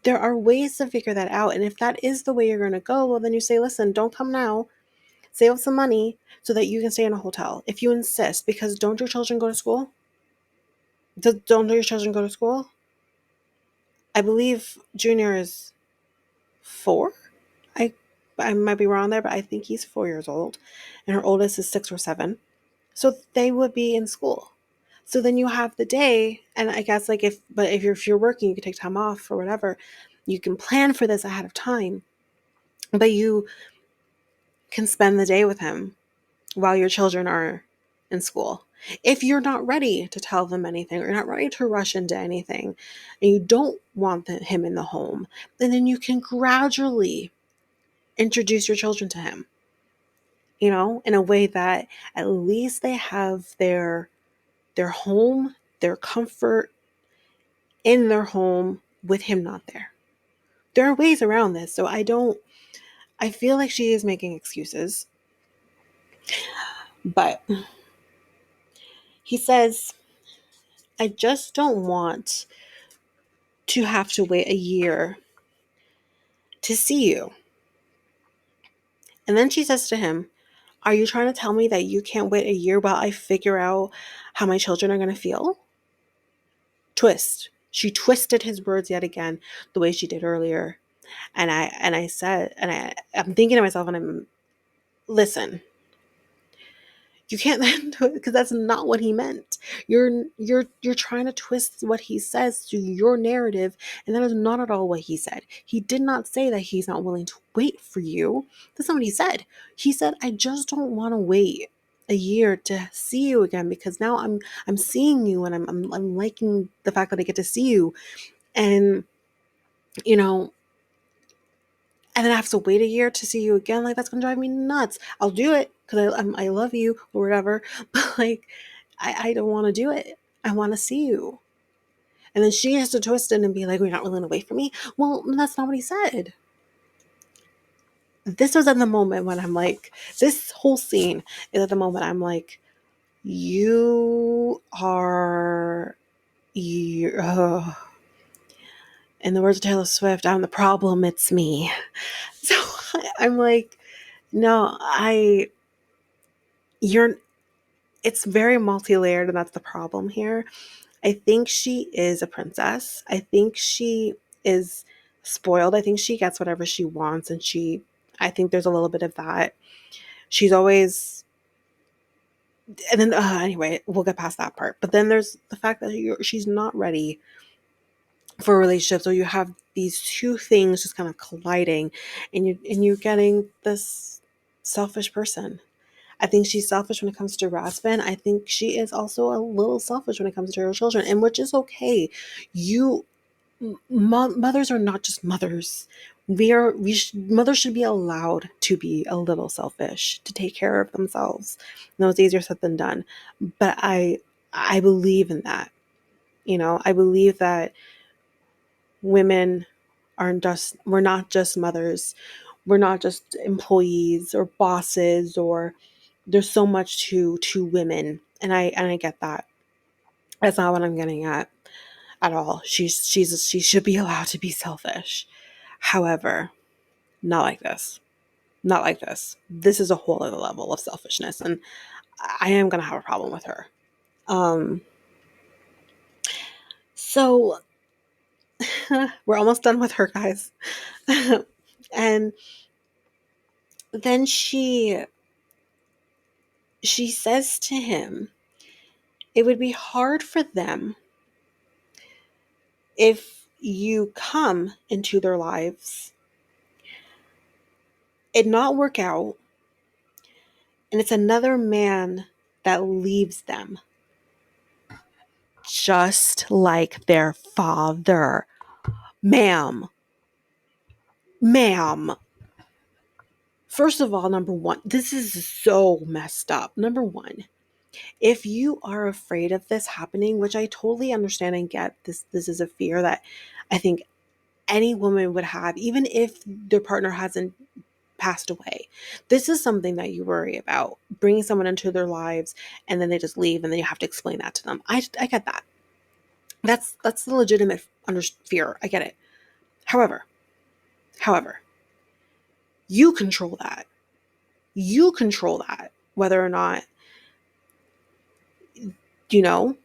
There are ways to figure that out. And if that is the way you're going to go, well, then you say, listen, don't come now. Save up some money so that you can stay in a hotel if you insist, because don't your children go to school? Don't your children go to school? I believe Junior is 4. I I might be wrong there, but I think he's 4 years old, and her oldest is 6 or 7. So they would be in school. So then you have the day, and I guess like if you're working, you can take time off or whatever. You can plan for this ahead of time, but you can spend the day with him while your children are in school. If you're not ready to tell them anything, or you're not ready to rush into anything, and you don't want him in the home, then you can gradually introduce your children to him, in a way that at least they have their home, their comfort in their home with him not there. There are ways around this. So I feel like she is making excuses. But he says, I just don't want to have to wait a year to see you. And then she says to him, are you trying to tell me that you can't wait a year while I figure out how my children are going to feel? Twist. She twisted his words yet again, the way she did earlier. And I said, I'm thinking to myself, and listen, you can't then do it, because that's not what he meant. You're trying to twist what he says to your narrative, and that is not at all what he said. He did not say that he's not willing to wait for you. That's not what he said. He said, I just don't want to wait a year to see you again, because now I'm seeing you, and I'm liking the fact that I get to see you, and you know and then I have to wait a year to see you again. Like, that's gonna drive me nuts. I'll do it because I love you or whatever, but like, I don't want to do it. I want to see you. And then she has to twist it and be like, "You're not willing to wait for me." Well, that's not what he said. This was at the moment when I'm like, this whole scene is at the moment I'm like, you are, you. In the words of Taylor Swift, I'm the problem. It's me. So I'm like, no, you're it's very multi-layered, and that's the problem here. I think she is a princess. I think she is spoiled. I think she gets whatever she wants, and I think there's a little bit of that. She's always and then anyway, we'll get past that part. But then there's the fact that she's not ready for a relationship. So you have these two things just kind of colliding, and you're getting this selfish person. I think she's selfish when it comes to Razvan. I think she is also a little selfish when it comes to her children, and which is okay. You mothers are not just mothers. Mothers should be allowed to be a little selfish, to take care of themselves. No, it's easier said than done, but I believe in that. I believe that women we're not just mothers. We're not just employees or bosses, or there's so much to women, and I get that. That's not what I'm getting at all. She should be allowed to be selfish. However, not like this. Not like this. This is a whole other level of selfishness, and I am gonna have a problem with her. So we're almost done with her, guys. And then she says to him, it would be hard for them if you come into their lives, it not work out, and it's another man that leaves them, just like their father. Ma'am. First of all, number one, this is so messed up. Number one, if you are afraid of this happening, which I totally understand and get, this is a fear that I think any woman would have, even if their partner hasn't passed away. This is something that you worry about, bringing someone into their lives and then they just leave and then you have to explain that to them. I get that. That's the legitimate fear. I get it. However, you control that. You control that, whether or not, you know,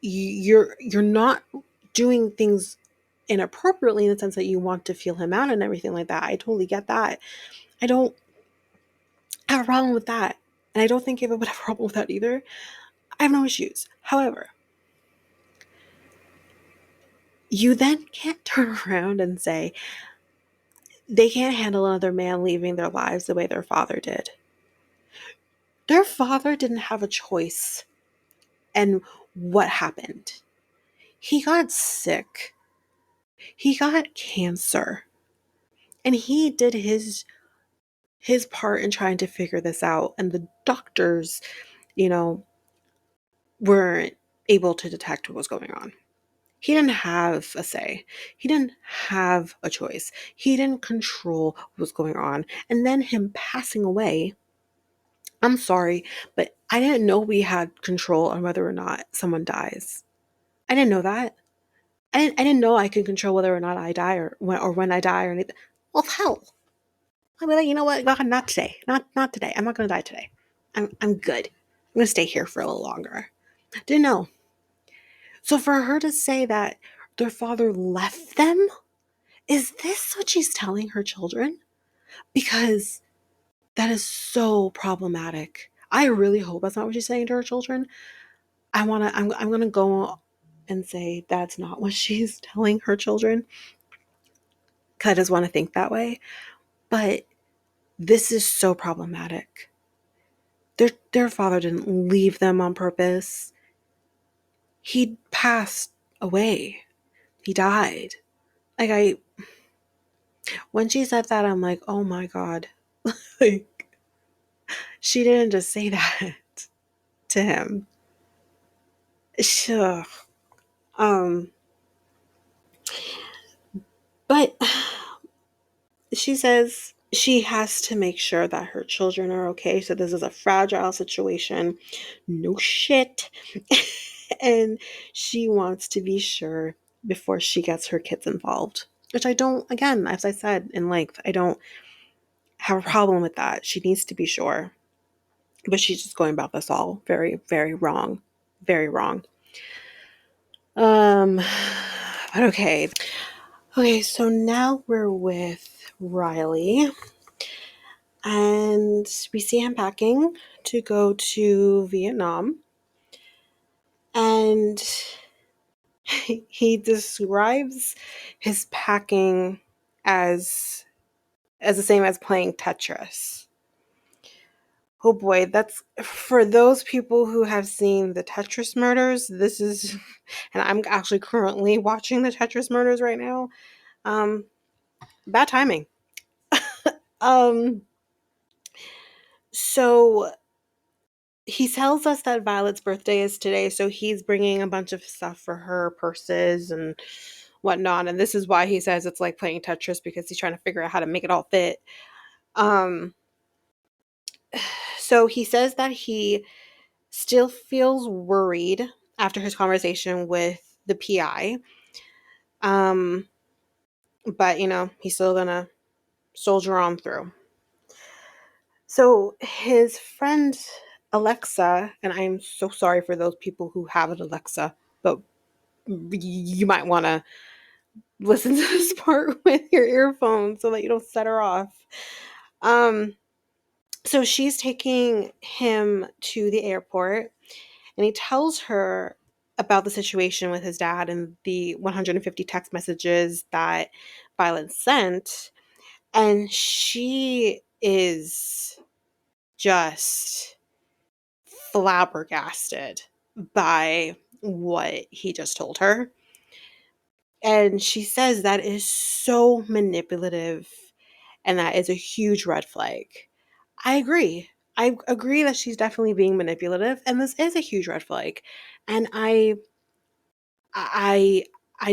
you're not doing things inappropriately in the sense that you want to feel him out and everything like that. I totally get that. I don't have a problem with that. And I don't think Ava would have a problem with that either. I have no issues. However, you then can't turn around and say they can't handle another man leaving their lives the way their father did. Their father didn't have a choice. And what happened? He got sick. He got cancer. And he did his part in trying to figure this out. And the doctors, weren't able to detect what was going on. He didn't have a say. He didn't have a choice. He didn't control what was going on. And then him passing away, I'm sorry, but I didn't know we had control on whether or not someone dies. I didn't know that. I didn't know I could control whether or not I die or when I die or anything. Well, hell, I'd be like, you know what? God, not today. Not today. I'm not going to die today. I'm good. I'm going to stay here for a little longer. Didn't know. So for her to say that their father left them, is this what she's telling her children? Because that is so problematic. I really hope that's not what she's saying to her children. I'm gonna go and say that's not what she's telling her children. Cause I just want to think that way. But this is so problematic. Their father didn't leave them on purpose. He passed away. He died. Like when she said that, I'm like, oh my God. Like, she didn't just say that to him. Sure. But she says she has to make sure that her children are okay. So this is a fragile situation. No shit. And she wants to be sure before she gets her kids involved. Which I don't, again, as I said in length, I don't have a problem with that. She needs to be sure. But she's just going about this all very, very wrong. Very wrong. But okay. Okay, so now we're with Riley. And we see him packing to go to Vietnam. And he describes his packing as the same as playing Tetris. Oh boy, that's for those people who have seen the Tetris murders. This is, and I'm actually currently watching the Tetris murders right now. Bad timing. So he tells us that Violet's birthday is today, so he's bringing a bunch of stuff for her, purses and whatnot. And this is why he says it's like playing Tetris, because he's trying to figure out how to make it all fit. So he says that he still feels worried after his conversation with the PI. But he's still gonna soldier on through. So his friend Alexa, and I'm so sorry for those people who have an Alexa, but you might want to listen to this part with your earphones so that you don't set her off. So she's taking him to the airport, and he tells her about the situation with his dad and the 150 text messages that Violet sent. And she is just flabbergasted by what he just told her. And she says that is so manipulative and that is a huge red flag. I agree. I agree that she's definitely being manipulative and this is a huge red flag. And I I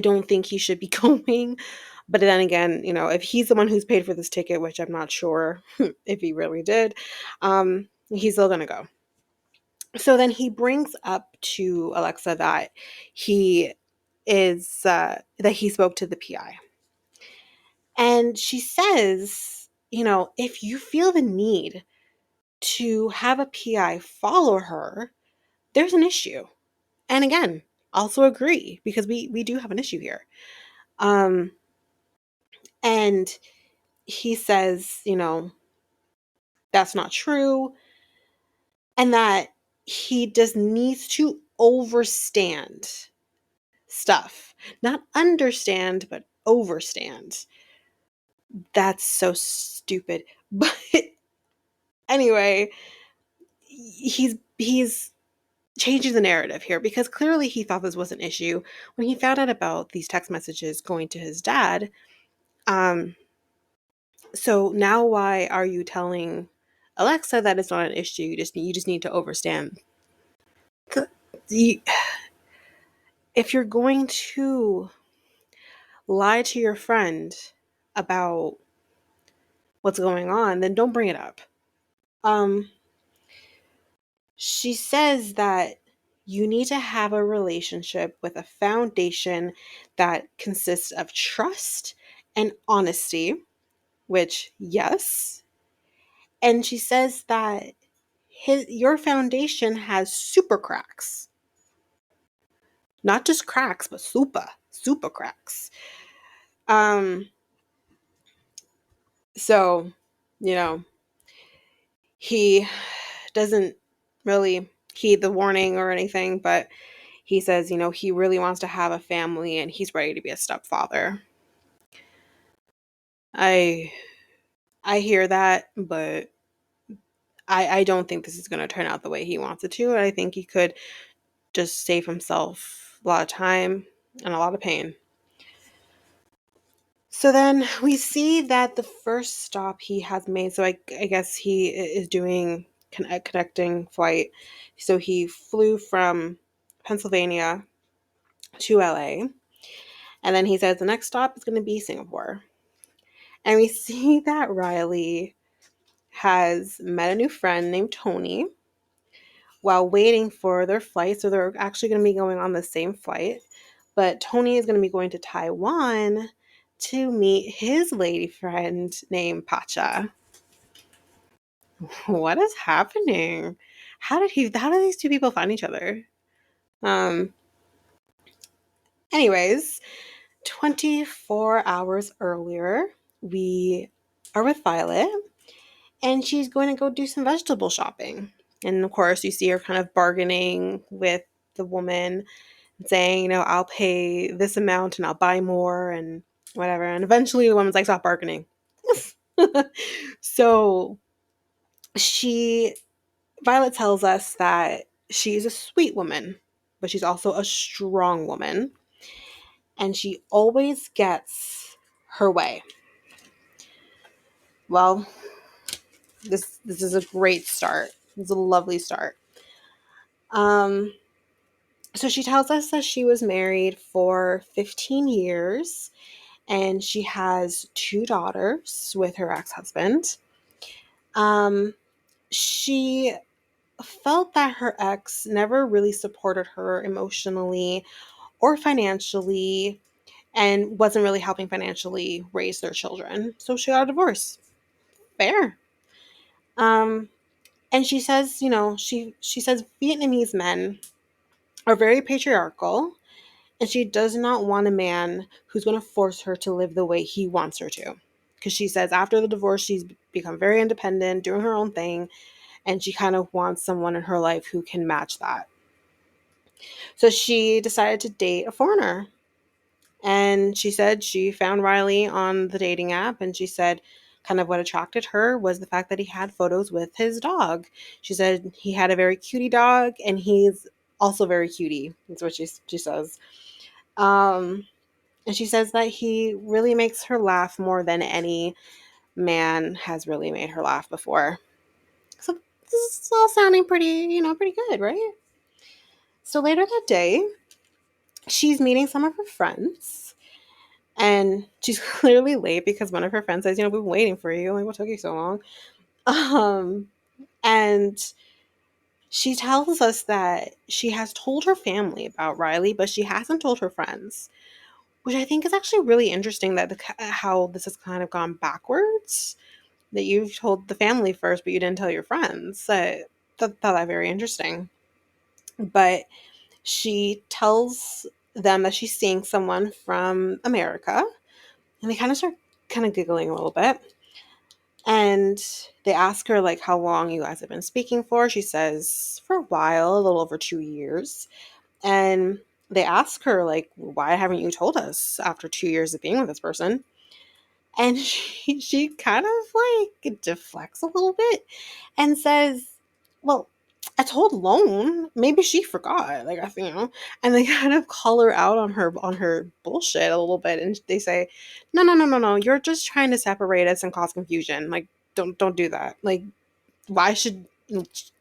don't think he should be going. But then again, if he's the one who's paid for this ticket, which I'm not sure if he really did, he's still gonna go. So then he brings up to Alexa that he that he spoke to the PI. And she says, if you feel the need to have a PI follow her, there's an issue. And again, also agree because we do have an issue here. And he says, that's not true and that he just needs to overstand stuff. Not understand, but overstand. That's so stupid. But anyway, he's changing the narrative here because clearly he thought this was an issue when he found out about these text messages going to his dad. So now why are you telling Alexa that it's not an issue? You just need to overstand. If you're going to lie to your friend about what's going on, then don't bring it up. She says that you need to have a relationship with a foundation that consists of trust and honesty, which, yes. And she says that your foundation has super cracks. Not just cracks, but super cracks. So, he doesn't really heed the warning or anything, but he says, he really wants to have a family and he's ready to be a stepfather. I hear that, but I don't think this is going to turn out the way he wants it to. I think he could just save himself a lot of time and a lot of pain. So then we see that the first stop he has made, so I guess he is doing a connecting flight. So he flew from Pennsylvania to LA. And then he says the next stop is going to be Singapore. And we see that Riley has met a new friend named Tony while waiting for their flight. So they're actually going to be going on the same flight. But Tony is going to be going to Taiwan to meet his lady friend named Pacha. What is happening? How did these two people find each other? Anyways, 24 hours earlier, we are with Violet, and she's going to go do some vegetable shopping. And of course, you see her kind of bargaining with the woman, saying, I'll pay this amount and I'll buy more and whatever. And eventually the woman's like, stop bargaining. So Violet tells us that she's a sweet woman, but she's also a strong woman. And she always gets her way. Well, this is a great start. It's a lovely start. So she tells us that she was married for 15 years and she has 2 daughters with her ex-husband. She felt that her ex never really supported her emotionally or financially and wasn't really helping financially raise their children. So she got a divorce. Fair. And she says, she says Vietnamese men are very patriarchal And she does not want a man who's going to force her to live the way he wants her to. Because she says after the divorce, she's become very independent, doing her own thing, and she kind of wants someone in her life who can match that. So she decided to date a foreigner. And she said she found Riley on the dating app, and she said kind of what attracted her was the fact that he had photos with his dog. She said he had a very cutie dog, and he's also very cutie. That's what she says. And she says that he really makes her laugh more than any man has really made her laugh before. So this is all sounding pretty good, right? So later that day, she's meeting some of her friends, and she's clearly late because one of her friends says, "We've been waiting for you. Like, what took you so long?" And she tells us that she has told her family about Riley, but she hasn't told her friends, which I think is actually really interesting that how this has kind of gone backwards. That you've told the family first, but you didn't tell your friends. I thought that very interesting. But she tells them that she's seeing someone from America, and they kind of start kind of giggling a little bit. And they ask her, like, how long you guys have been speaking for. She says, for a while, a little over 2 years. And they ask her, like, why haven't you told us after 2 years of being with this person? And she kind of like deflects a little bit and says, well, I told Lone. Maybe she forgot. Like, and they kind of call her out on her bullshit a little bit, and they say, no, no, no, no, no. You're just trying to separate us and cause confusion. Like, don't do that. Like, why should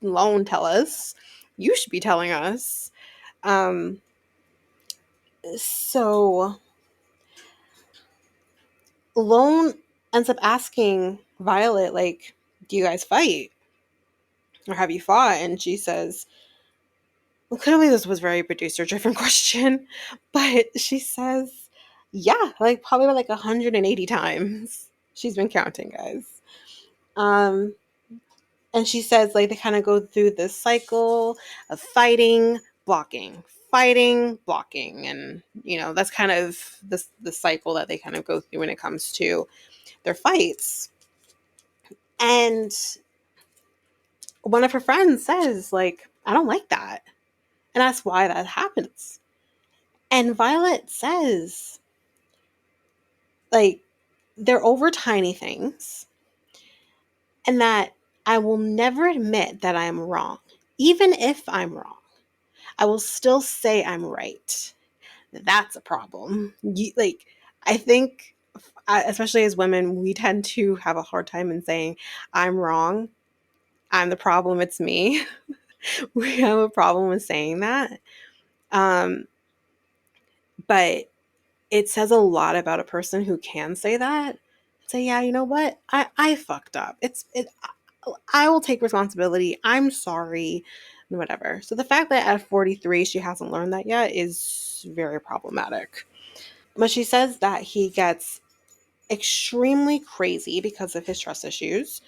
Lone tell us? You should be telling us. So Lone ends up asking Violet, like, do you guys fight? Or have you fought? And she says, well, clearly this was a very producer driven question, but she says, yeah, like probably like 180 times. She's been counting, guys. Um, and she says, like, they kind of go through this cycle of fighting, blocking, fighting, blocking. And, that's kind of the cycle that they kind of go through when it comes to their fights. And one of her friends says, like, I don't like that. And that's why that happens. And Violet says, like, they're over tiny things. And that I will never admit that I'm wrong. Even if I'm wrong, I will still say I'm right. That's a problem. I think, especially as women, we tend to have a hard time in saying, I'm wrong. I'm the problem. It's me. We have a problem with saying that. But it says a lot about a person who can say that. Say, yeah, you know what? I fucked up. I will take responsibility. I'm sorry, whatever. So the fact that at 43 she hasn't learned that yet is very problematic. But she says that he gets extremely crazy because of his trust issues.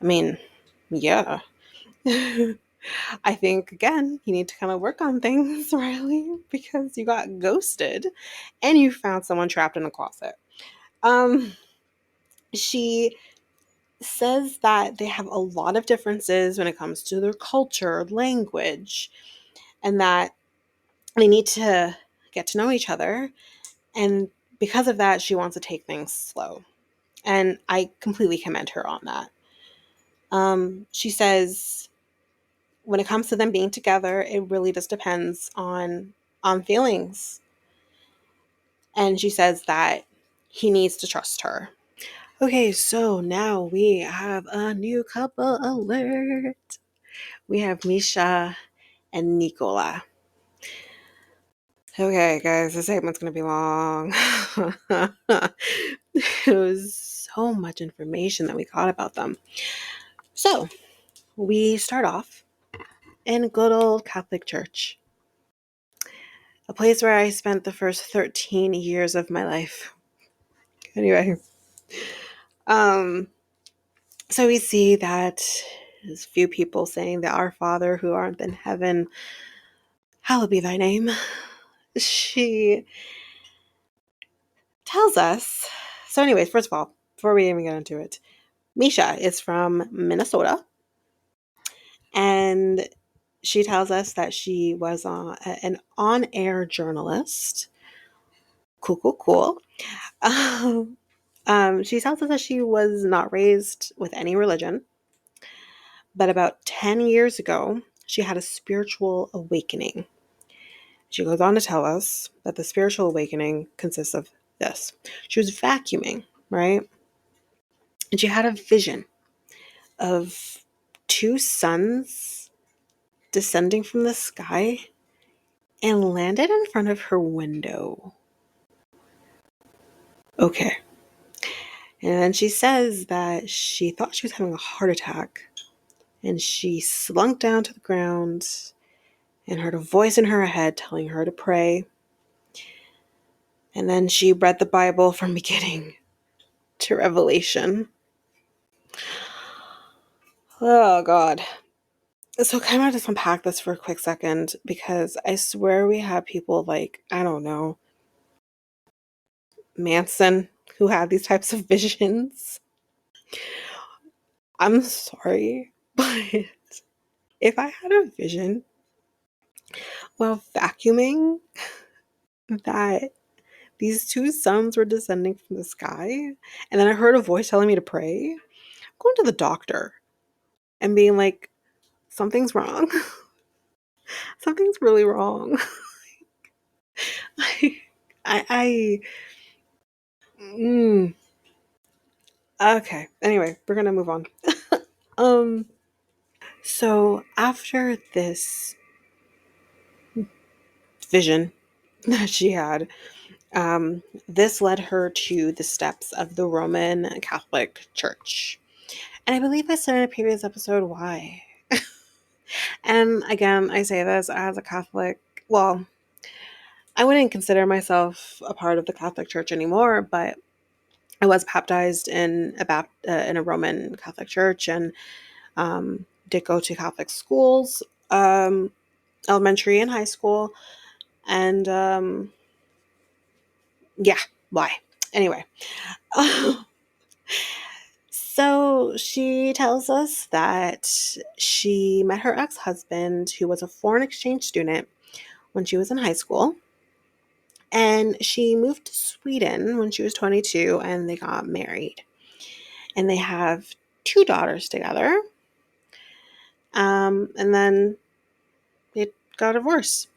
I mean, yeah. I think, again, you need to kind of work on things, Riley, because you got ghosted and you found someone trapped in a closet. She says that they have a lot of differences when it comes to their culture, language, and that they need to get to know each other. And because of that, she wants to take things slow. And I completely commend her on that. She says when it comes to them being together, it really just depends on feelings. And she says that he needs to trust her. Okay, so now we have a new couple alert. We have Meisha and Nicola. Okay, guys, this segment's going to be long. It was so much information that we got about them. So, we start off in good old Catholic Church, a place where I spent the first 13 years of my life. Anyway, so we see that there's a few people saying that Our Father who art in heaven, hallowed be thy name. she tells us. So, anyways, first of all, before we even get into it, Meisha is from Minnesota, and she tells us that she was an on-air journalist. Cool, cool, cool. She tells us that she was not raised with any religion, but about 10 years ago, she had a spiritual awakening. She goes on to tell us that the spiritual awakening consists of this. She was vacuuming, right? And she had a vision of two suns descending from the sky and landed in front of her window. Okay. And then she says that she thought she was having a heart attack, and she slunk down to the ground and heard a voice in her head telling her to pray. And then she read the Bible from beginning to Revelation. Oh, God. So, kind of just unpack this for a quick second, because I swear we have people like, I don't know, Manson, who have these types of visions. I'm sorry, but if I had a vision while vacuuming that these two suns were descending from the sky, and then I heard a voice telling me to pray, I'm going to the doctor and being like, something's wrong. Something's really wrong. I mm, okay. Anyway, we're gonna move on. um, so after this vision that she had, this led her to the steps of the Roman Catholic Church. And I believe I said in a previous episode why. And again, I say this as a Catholic. Well, I wouldn't consider myself a part of the Catholic Church anymore, but I was baptized in in a Roman Catholic church, and did go to Catholic schools, elementary and high school, and yeah, why? Anyway, so she tells us that she met her ex-husband, who was a foreign exchange student, when she was in high school. And she moved to Sweden when she was 22, and they got married. And they have two daughters together. And then they got divorced.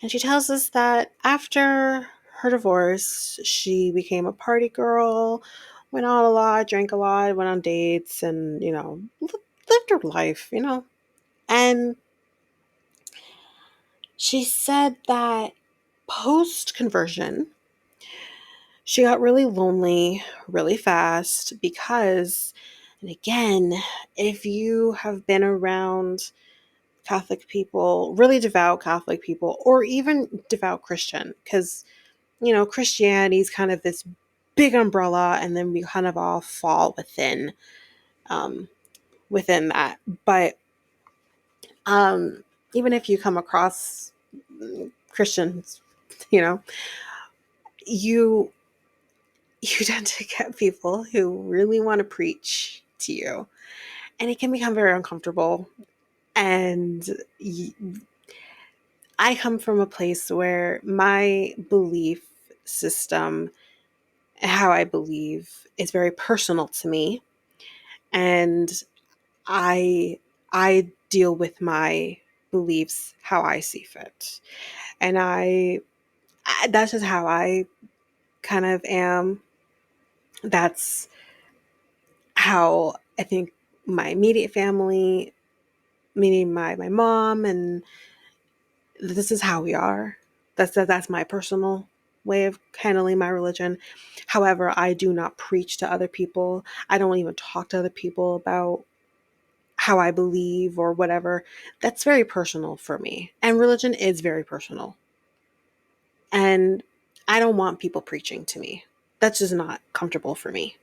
And she tells us that after her divorce, she became a party girl, went out a lot, drank a lot, went on dates, and, lived her life, And she said that post conversion, she got really lonely really fast because, and again, if you have been around Catholic people, really devout Catholic people, or even devout Christian, because, Christianity is kind of this big umbrella, and then we kind of all fall um, within that. But even if you come across Christians, you know, you you tend to get people who really want to preach to you, and it can become very uncomfortable. And I come from a place where my belief system, how I believe, is very personal to me, and I deal with my beliefs how I see fit, and I that's just how I kind of am. That's how I think my immediate family, meaning my mom, and this is how we are. That's my personal way of handling my religion. However, I do not preach to other people. I don't even talk to other people about how I believe or whatever. That's very personal for me. And religion is very personal. And I don't want people preaching to me. That's just not comfortable for me.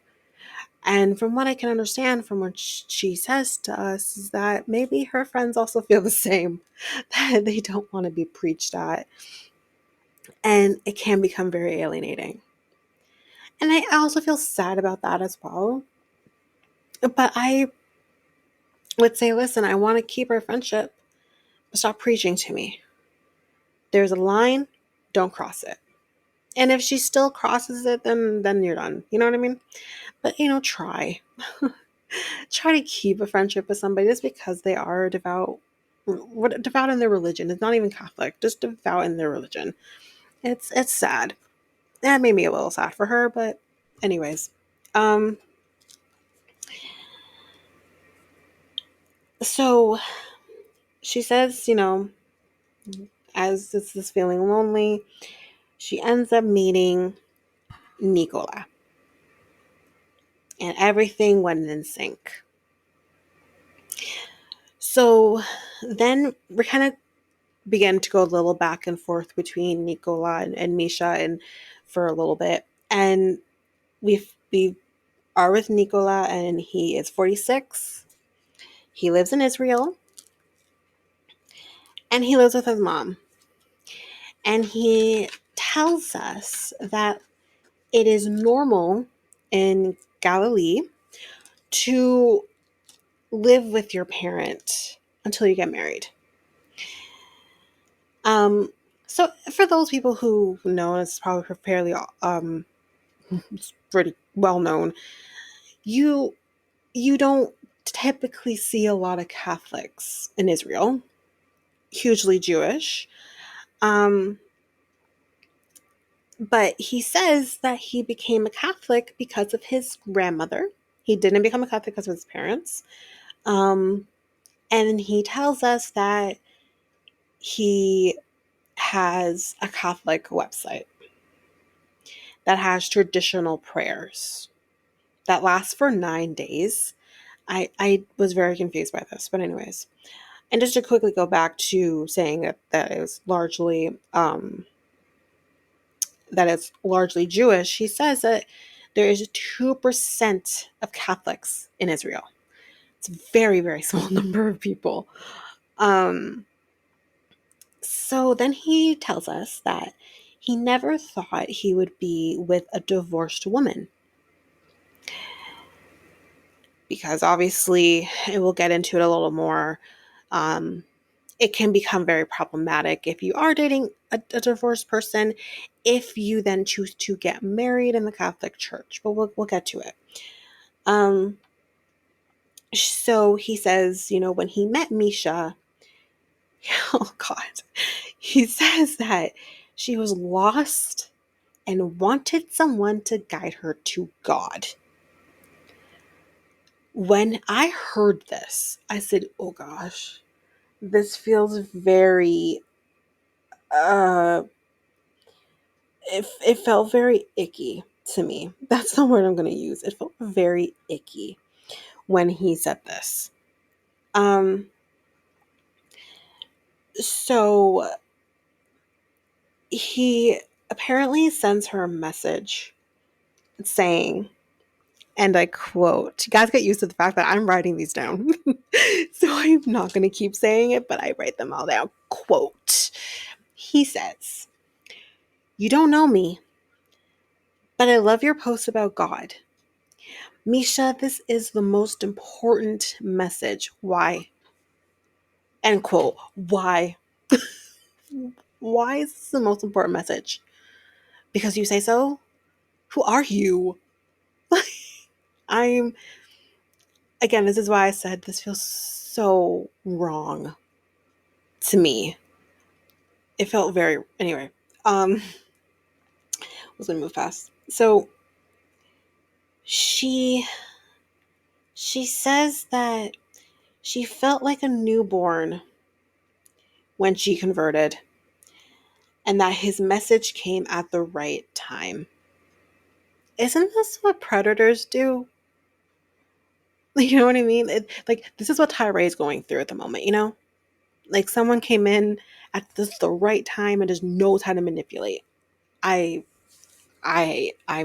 And from what I can understand from what she says to us is that maybe her friends also feel the same, that they don't want to be preached at. And it can become very alienating. And I also feel sad about that as well. But I would say, listen, I want to keep our friendship, but stop preaching to me. There's a line, don't cross it. And if she still crosses it, then you're done. You know what I mean? But try. Try to keep a friendship with somebody just because they are devout. What devout in their religion? It's not even Catholic, just devout in their religion. It's sad. That made me a little sad for her, but anyways. Um so she says, as this is feeling lonely, she ends up meeting Nicola. And everything went in sync. So then we kind of began to go a little back and forth between Nicola and Meisha and for a little bit. And we are with Nicola, and he is 46. He lives in Israel, and he lives with his mom. And he tells us that it is normal in Galilee to live with your parent until you get married. So for those people who know, it's probably fairly it's pretty well known. You don't typically see a lot of Catholics in Israel, hugely Jewish. Um, but he says that he became a Catholic because of his grandmother. He didn't become a Catholic because of his parents. Um, and he tells us that he has a Catholic website that has traditional prayers that last for 9 days. I was very confused by this, but anyways. And just to quickly go back to saying that it was largely Jewish, he says that there is 2% of Catholics in Israel. It's a very, very small number of people. So then he tells us that he never thought he would be with a divorced woman. Because obviously, and we'll get into it a little more, it can become very problematic if you are dating a divorced person, if you then choose to get married in the Catholic Church. But we'll get to it. So he says, when he met Meisha, oh God, he says that she was lost and wanted someone to guide her to God. When I heard this, I said, oh gosh, this feels very, it felt very icky to me. That's the word I'm going to use. It felt very icky when he said this. So he apparently sends her a message saying, and I quote, you guys get used to the fact that I'm writing these down. So I'm not going to keep saying it, but I write them all down. Quote, he says, "You don't know me, but I love your post about God. Meisha, this is the most important message. Why?" End quote. Why? Why is this the most important message? Because you say so? Who are you? I'm, again, this is why I said this feels so wrong to me. It felt very, anyway, I was going to move fast. So she says that she felt like a newborn when she converted, and that his message came at the right time. Isn't this what predators do? You know what I mean? This is what Tyray is going through at the moment, Like someone came in at the right time and just knows how to manipulate. I'm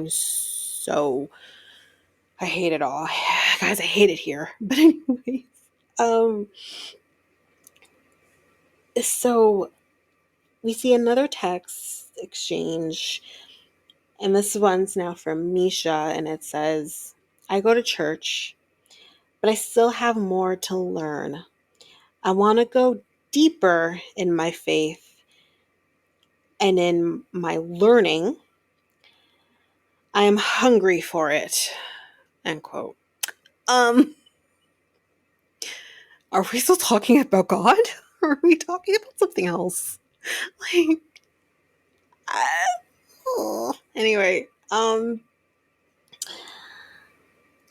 so, I hate it all. Guys, I hate it here. But anyways, um, so we see another text exchange. And this one's now from Meisha, and it says, I go to church, but I still have more to learn. I want to go deeper in my faith and in my learning. I am hungry for it. End quote. Um, are we still talking about God? Or are we talking about something else? Like, anyway,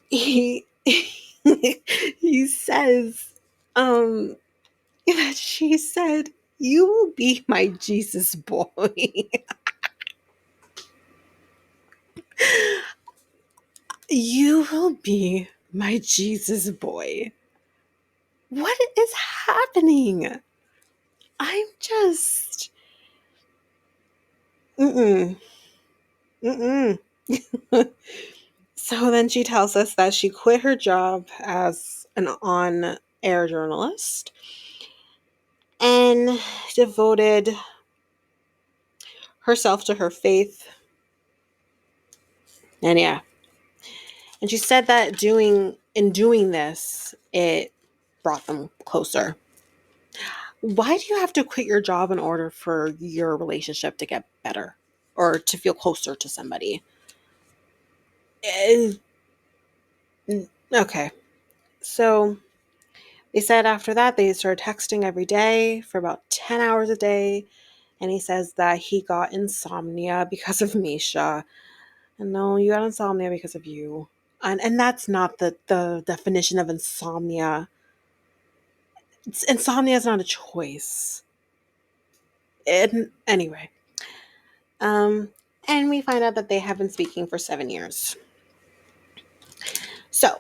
he he says, that she said, "You will be my Jesus boy." You will be my Jesus boy. What is happening? I'm just. Mm-mm. Mm-mm. So then she tells us that she quit her job as an on air journalist and devoted herself to her faith. And yeah. And she said that in doing this, it brought them closer. Why do you have to quit your job in order for your relationship to get better or to feel closer to somebody? Eh, Okay. So they said after that, they started texting every day for about 10 hours a day. And he says that he got insomnia because of Meisha. And no, you got insomnia because of you. And that's not the definition of insomnia. Insomnia is not a choice. Anyway, um, and we find out that they have been speaking for 7 years. So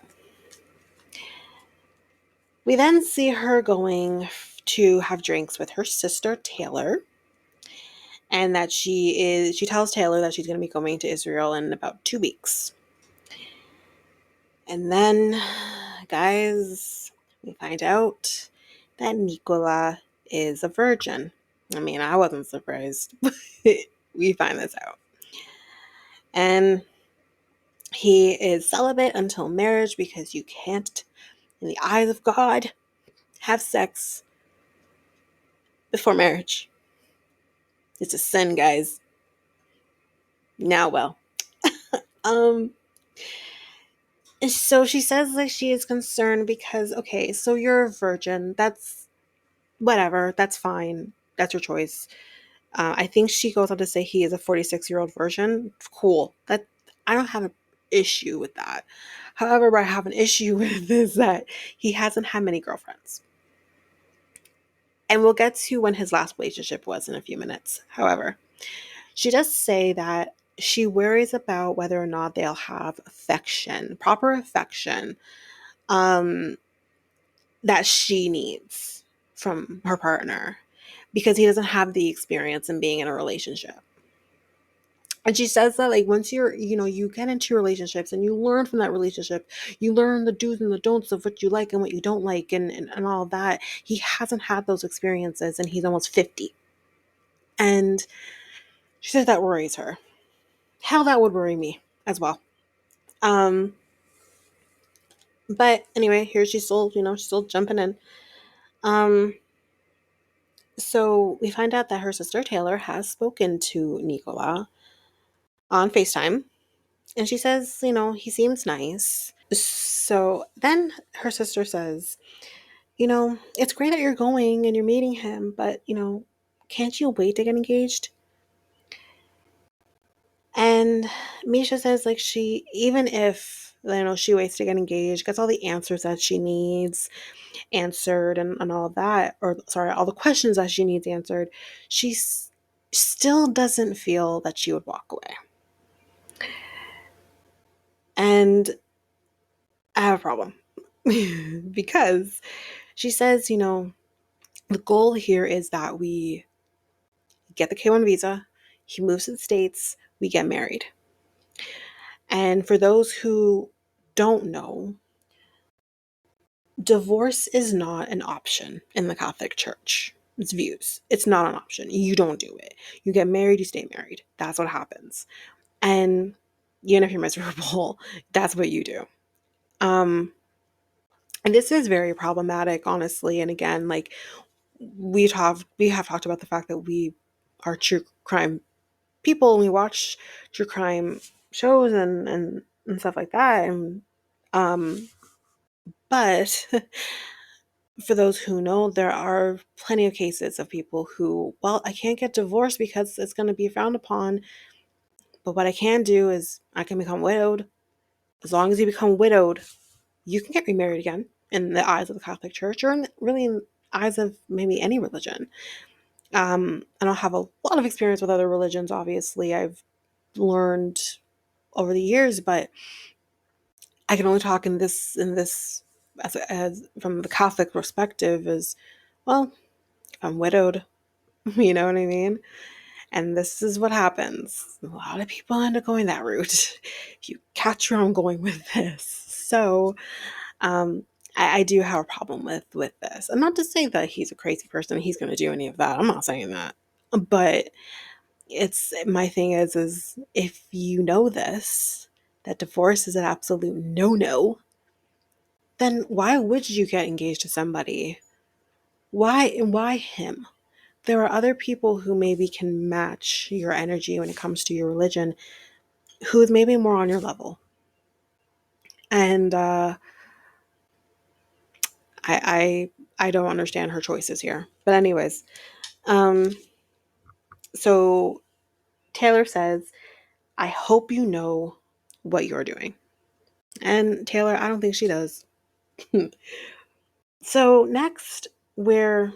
we then see her going to have drinks with her sister Taylor, and that she tells Taylor that she's going to be going to Israel in about 2 weeks. And then, guys, we find out that Nicola is a virgin. I mean, I wasn't surprised. We find this out. And he is celibate until marriage because you can't, in the eyes of God, have sex before marriage. It's a sin, guys. Now, well. Um, so she says that she is concerned because, okay, so you're a virgin. That's whatever. That's fine. That's your choice. I think she goes on to say he is a 46-year-old virgin. Cool. That I don't have an issue with that. However, what I have an issue with is that he hasn't had many girlfriends. And we'll get to when his last relationship was in a few minutes. However, she does say that she worries about whether or not they'll have affection, proper affection, um, that she needs from her partner because he doesn't have the experience in being in a relationship. And she says that, like, once you get into relationships and you learn from that relationship, you learn the do's and the don'ts of what you like and what you don't like and all that. He hasn't had those experiences and he's almost 50. And she said that worries her. Hell, that would worry me as well. Um, but anyway, here she's still jumping in. Um, so we find out that her sister Taylor has spoken to Nicola on FaceTime. And she says, he seems nice. So then her sister says, it's great that you're going and you're meeting him, but, can't you wait to get engaged? And Meisha says, like, even if, she waits to get engaged, gets all the answers that she needs answered and all that, or sorry, all the questions that she needs answered, she still doesn't feel that she would walk away. And I have a problem because she says, the goal here is that we get the K1 visa, he moves to the States, we get married. And for those who don't know, divorce is not an option in the Catholic Church. It's views. It's not an option. You don't do it. You get married, you stay married. That's what happens. And even if you're miserable, that's what you do. Um, and this is very problematic, honestly. And again, like we have talked about the fact that we are true crime people and we watch true crime shows and stuff like that. And um, but for those who know, there are plenty of cases of people who, well, I can't get divorced because it's going to be frowned upon. But what I can do is I can become widowed. As long as you become widowed, you can get remarried again in the eyes of the Catholic Church or really in the eyes of maybe any religion. I don't have a lot of experience with other religions, obviously. I've learned over the years, but I can only talk in this as from the Catholic perspective is, well, if I'm widowed, you know what I mean? And this is what happens. A lot of people end up going that route. You catch where I'm going with this. So, um, I do have a problem with this. And not to say that he's a crazy person, he's going to do any of that. I'm not saying that. But it's my thing is if you know this, that divorce is an absolute no-no, then why would you get engaged to somebody? Why him? There are other people who maybe can match your energy when it comes to your religion, who is maybe more on your level. And I don't understand her choices here. But anyways, um, so Taylor says, I hope you know what you're doing. And Taylor, I don't think she does. So next, we're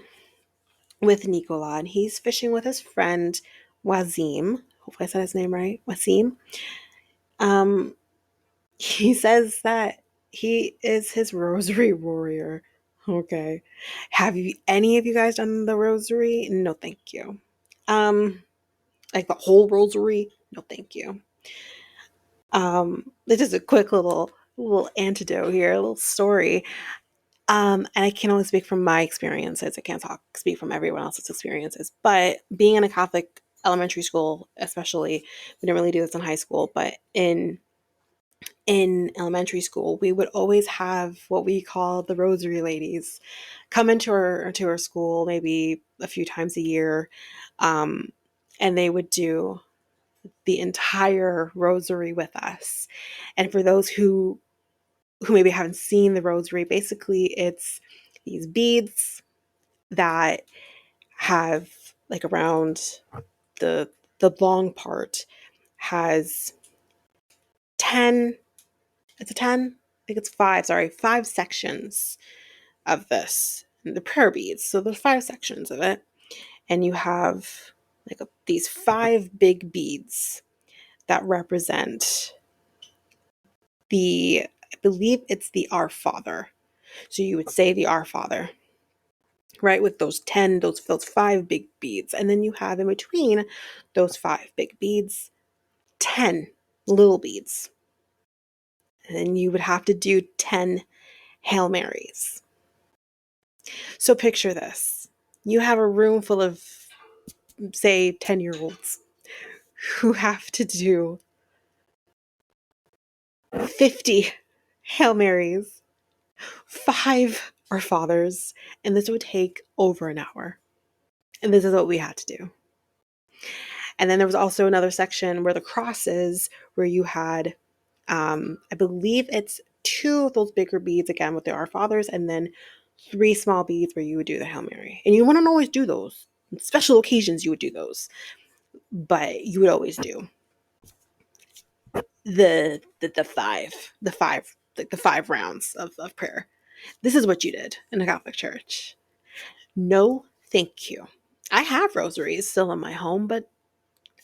with Nicola, and he's fishing with his friend Wazim. Hopefully I said his name right. Wasim. Um, he says that he is his rosary warrior. Okay. Have you any of you guys done the rosary? No, thank you. Like the whole rosary? No, thank you. This is a quick little antidote here, a little story. And I can only speak from my experiences. I can't speak from everyone else's experiences. But being in a Catholic elementary school, especially, we didn't really do this in high school, but in elementary school, we would always have what we call the rosary ladies come into our school maybe a few times a year, um, and they would do the entire rosary with us. And for those who maybe haven't seen the rosary, basically it's these beads that have like around the the long part has 10, it's a 10, I think it's 5, sorry, 5 sections of this, the prayer beads. So there's 5 sections of it, and you have like these 5 big beads that represent I believe it's the Our Father. So you would say the Our Father, right, with those 5 big beads, and then you have in between those 5 big beads 10 little beads, and then you would have to do 10 Hail Marys. So picture this: you have a room full of, say, 10-year-olds who have to do 50 Hail Marys, 5 Our Fathers, and this would take over an hour. And this is what we had to do. And then there was also another section where the crosses, where you had, I believe it's 2 of those bigger beads again with the Our Fathers, and then 3 small beads where you would do the Hail Mary. And you wouldn't always do those. On special occasions, you would do those, but you would always do the 5 rounds of prayer. This is what you did in the Catholic Church. No, thank you. I have rosaries still in my home, but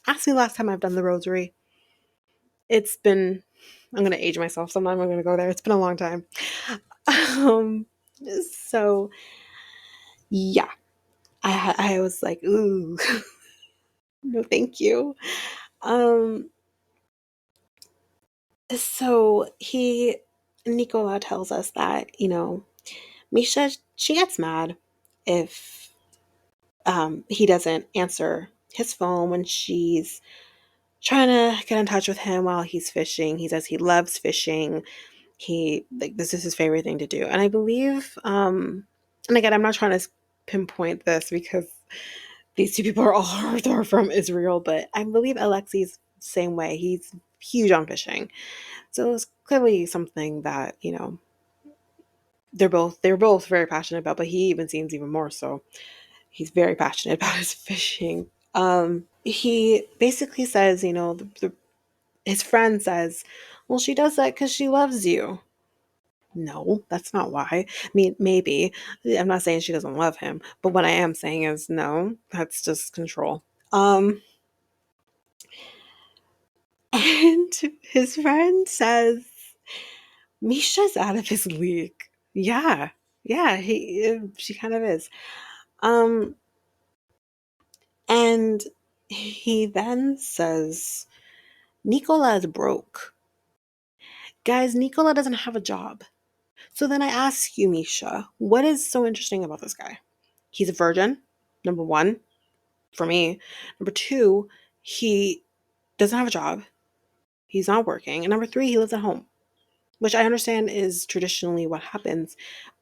ask me last time I've done the rosary. It's been, I'm going to age myself sometime. I'm going to go there. It's been a long time. Um, so yeah, I was like, ooh, no, thank you. Um, so Nicola tells us that, Meisha, she gets mad if He doesn't answer his phone when she's trying to get in touch with him while he's fishing. He says he loves fishing. This is his favorite thing to do. And I believe, and again, I'm not trying to pinpoint this because these two people are all they're from Israel, but I believe Alexi's the same way. He's huge on fishing. So it's clearly something that, they're both very passionate about, but he even seems even more so. He's very passionate about his fishing. He basically says, his friend says, well, she does that because she loves you. No, that's not why. I mean, maybe. I'm not saying she doesn't love him, but what I am saying is no, that's just control. And his friend says, Misha's out of his league. Yeah. Yeah, she kind of is. Um, and he then says, Nicola is broke. Guys, Nicola doesn't have a job. So then I ask you, Meisha, what is so interesting about this guy? He's a virgin, number one, for me. Number two, he doesn't have a job. He's not working. And number three, he lives at home, which I understand is traditionally what happens.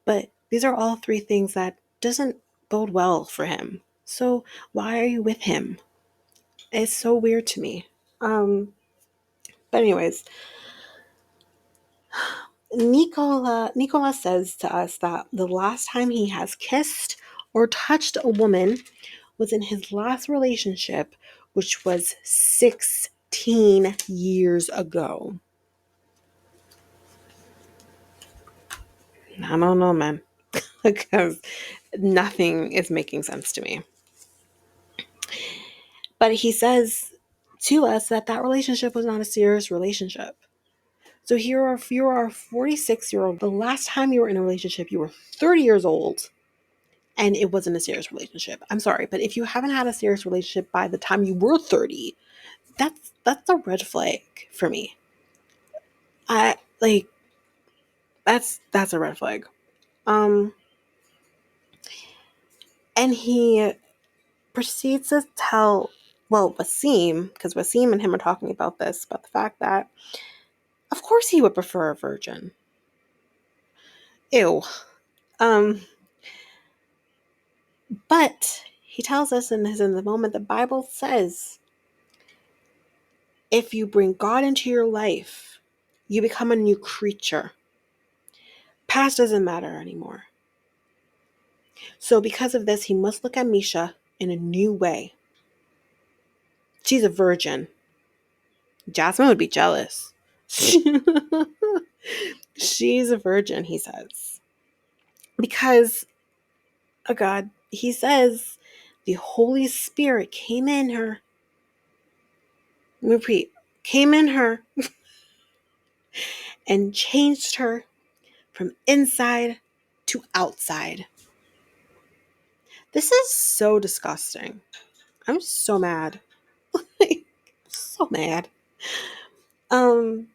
But these are all three things that doesn't bode well for him. So why are you with him? It's so weird to me. But anyways, Nicola says to us that the last time he has kissed or touched a woman was in his last relationship, which was 16 years ago. I don't know, man, because nothing is making sense to me. But he says to us that that relationship was not a serious relationship. So here, if you are a 46-year-old, the last time you were in a relationship, you were 30 years old, and it wasn't a serious relationship. I'm sorry, but if you haven't had a serious relationship by the time you were 30, that's a red flag for me. I like that's a red flag. Um, and he proceeds to tell, well, Wasim, because Wasim and him are talking about this, about the fact that, of course, he would prefer a virgin. Ew. Um, but he tells us in the moment, the Bible says, if you bring God into your life, you become a new creature. Past doesn't matter anymore. So because of this, he must look at Meisha in a new way. She's a virgin. Jasmine would be jealous. She's a virgin, he says. Because, oh God, he says the Holy Spirit came in her. Repeat, came in her and changed her from inside to outside. This is so disgusting. I'm so mad. So mad. Um,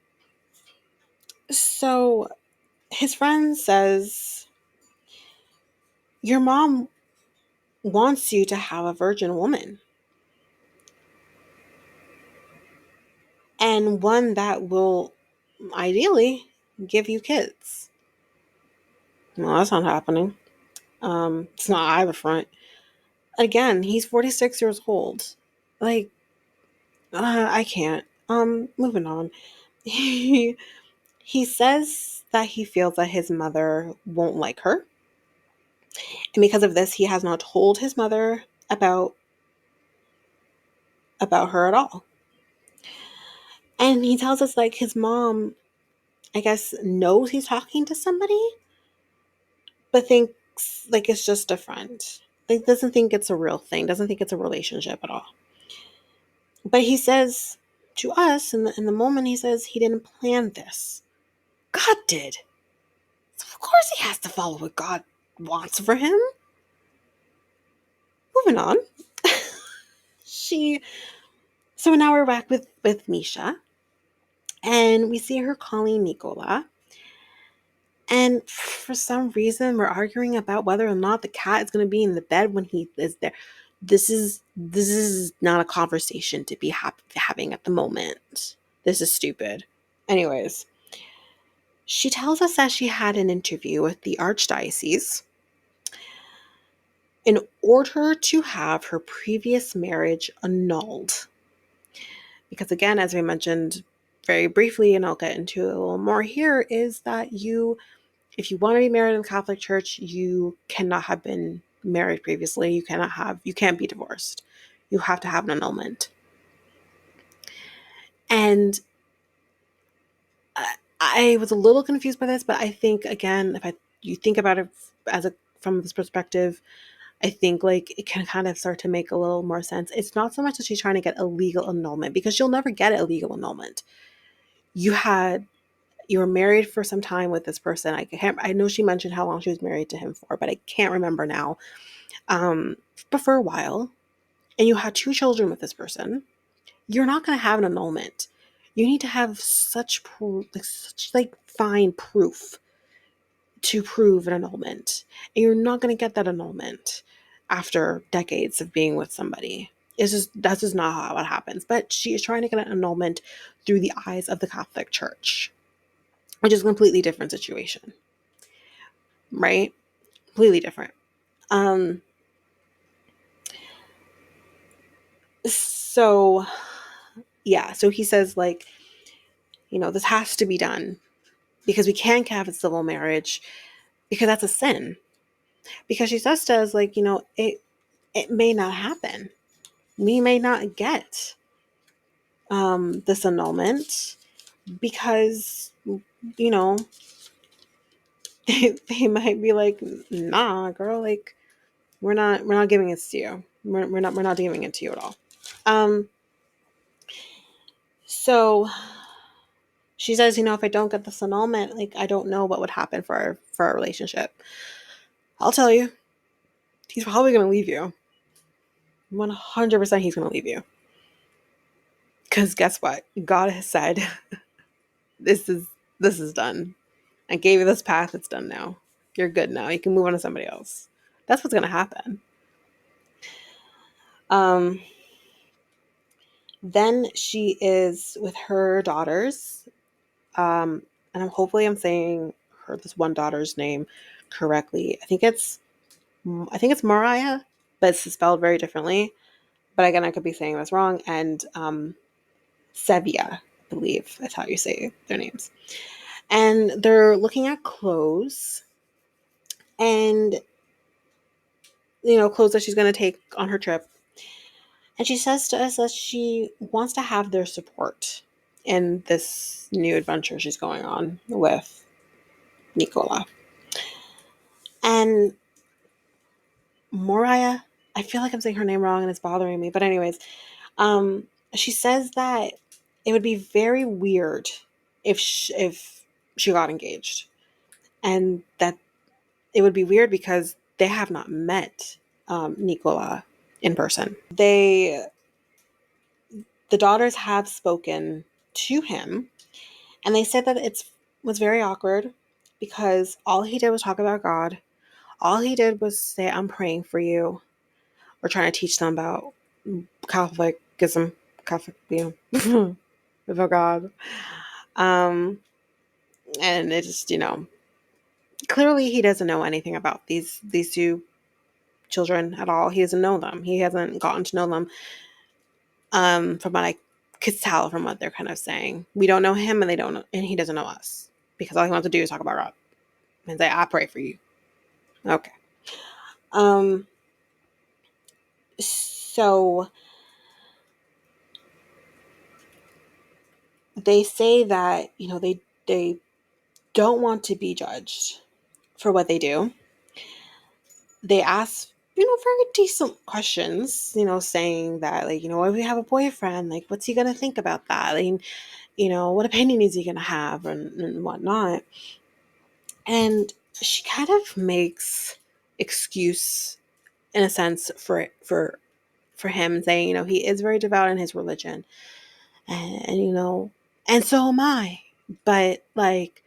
so his friend says, your mom wants you to have a virgin woman. And one that will ideally give you kids. No, that's not happening. It's not either front. Again, he's 46 years old. Like, I can't. Moving on. He, he says that he feels that his mother won't like her. And because of this, he has not told his mother about her at all. And he tells us like his mom, I guess, knows he's talking to somebody, but thinks like it's just a friend. Like doesn't think it's a real thing, doesn't think it's a relationship at all. But he says to us in the moment, he says he didn't plan this. God did. So of course he has to follow what God wants for him. Moving on. she So now we're back with Meisha. And we see her calling Nicola. And for some reason, we're arguing about whether or not the cat is going to be in the bed when he is there. This is not a conversation to be having at the moment. This is stupid. Anyways, she tells us that she had an interview with the archdiocese in order to have her previous marriage annulled. Because again, as we mentioned very briefly, and I'll get into a little more here, is that if you want to be married in the Catholic Church, you cannot have been married previously. You can't be divorced. You have to have an annulment. And I was a little confused by this, but I think, again, you think about it from this perspective, I think like it can kind of start to make a little more sense. It's not so much that she's trying to get a legal annulment, because you'll never get a legal annulment. You were married for some time with this person. I know she mentioned how long she was married to him for, but I can't remember now. But for a while, and you had 2 children with this person, you're not going to have an annulment. You need to have such fine proof to prove an annulment. And you're not going to get that annulment after decades of being with somebody. That's just not how it happens. But she is trying to get an annulment through the eyes of the Catholic Church, which is a completely different situation. Right? Completely different. So yeah, so he says, like, this has to be done because we can't have a civil marriage because that's a sin. Because she says to us, like, it may not happen. We may not get this annulment because, they might be like, nah, girl, like, we're not giving it to you. We're not giving it to you at all. So she says, if I don't get this annulment, like, I don't know what would happen for our relationship. I'll tell you, he's probably going to leave you. 100% he's going to leave you. Because guess what? God has said, this is done. I gave you this path. It's done now. You're good now. You can move on to somebody else. That's what's going to happen. Then she is with her daughters. And hopefully I'm saying this one daughter's name correctly. I think it's Mariah, but it's spelled very differently. But again, I could be saying this wrong. And Sevia, I believe that's how you say their names. And they're looking at clothes, and clothes that she's going to take on her trip. And she says to us that she wants to have their support in this new adventure she's going on with Nicola. And Mariah, I feel like I'm saying her name wrong and it's bothering me. But anyways, she says that it would be very weird if she got engaged. And that it would be weird because they have not met Nicola in person. The daughters have spoken to him, and they said that it was very awkward because all he did was talk about God. All he did was say, I'm praying for you. We're trying to teach them about Catholicism, about God. And it just, clearly he doesn't know anything about these 2 children at all. He doesn't know them. He hasn't gotten to know them. From what I could tell from what they're kind of saying. We don't know him, and he doesn't know us. Because all he wants to do is talk about God. And say, I pray for you. Okay. So they say that, they don't want to be judged for what they do. They ask, very decent questions, saying that, like, if we have a boyfriend, like, what's he going to think about that? Like, what opinion is he going to have and whatnot? And she kind of makes excuse, in a sense, for him, saying, he is very devout in his religion. And and so am I. But, like,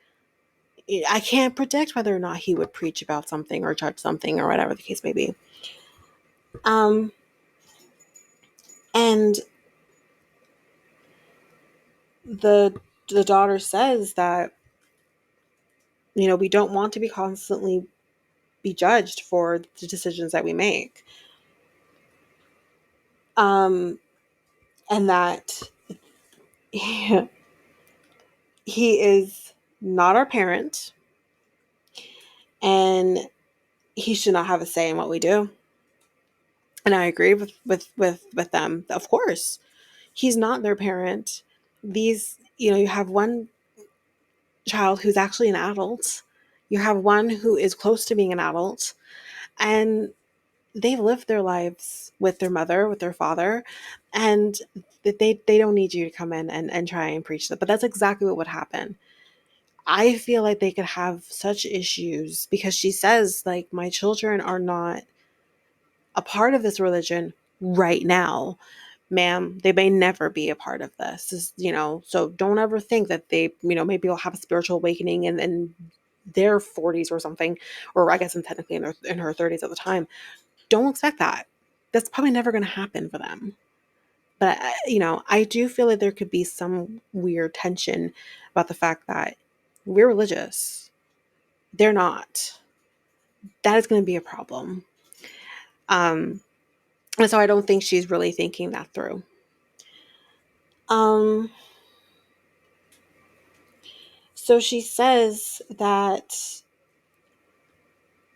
I can't predict whether or not he would preach about something or judge something or whatever the case may be. And the daughter says that, we don't want to be constantly be judged for the decisions that we make. And that he is not our parent, and he should not have a say in what we do. And I agree with them. Of course, he's not their parent. These, you have one child who's actually an adult. You have one who is close to being an adult, and they've lived their lives with their mother, with their father, and they don't need you to come in and try and preach that. But that's exactly what would happen. I feel like they could have such issues because she says, like, my children are not a part of this religion right now, ma'am. They may never be a part of this, so don't ever think that they, maybe will have a spiritual awakening in their 40s or something, or I guess technically in her 30s at the time. Don't expect that. That's probably never going to happen for them. But, I do feel like there could be some weird tension about the fact that we're religious. They're not. That is going to be a problem. And so I don't think she's really thinking that through. So she says that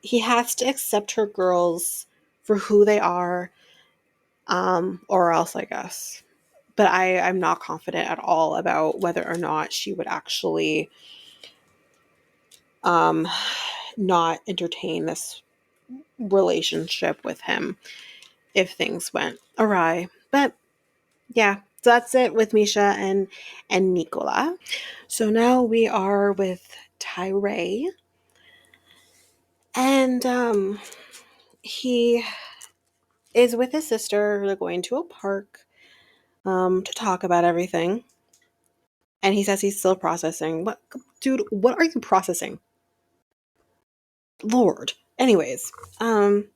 he has to accept her girls for who they are, or else, I guess. But I'm not confident at all about whether or not she would actually not entertain this relationship with him if things went awry. But yeah, so that's it with Meisha and Nicola. So now we are with Tyray. And he is with his sister. They're going to a park to talk about everything. And he says he's still processing. What, dude, what are you processing? Lord. Anyways, the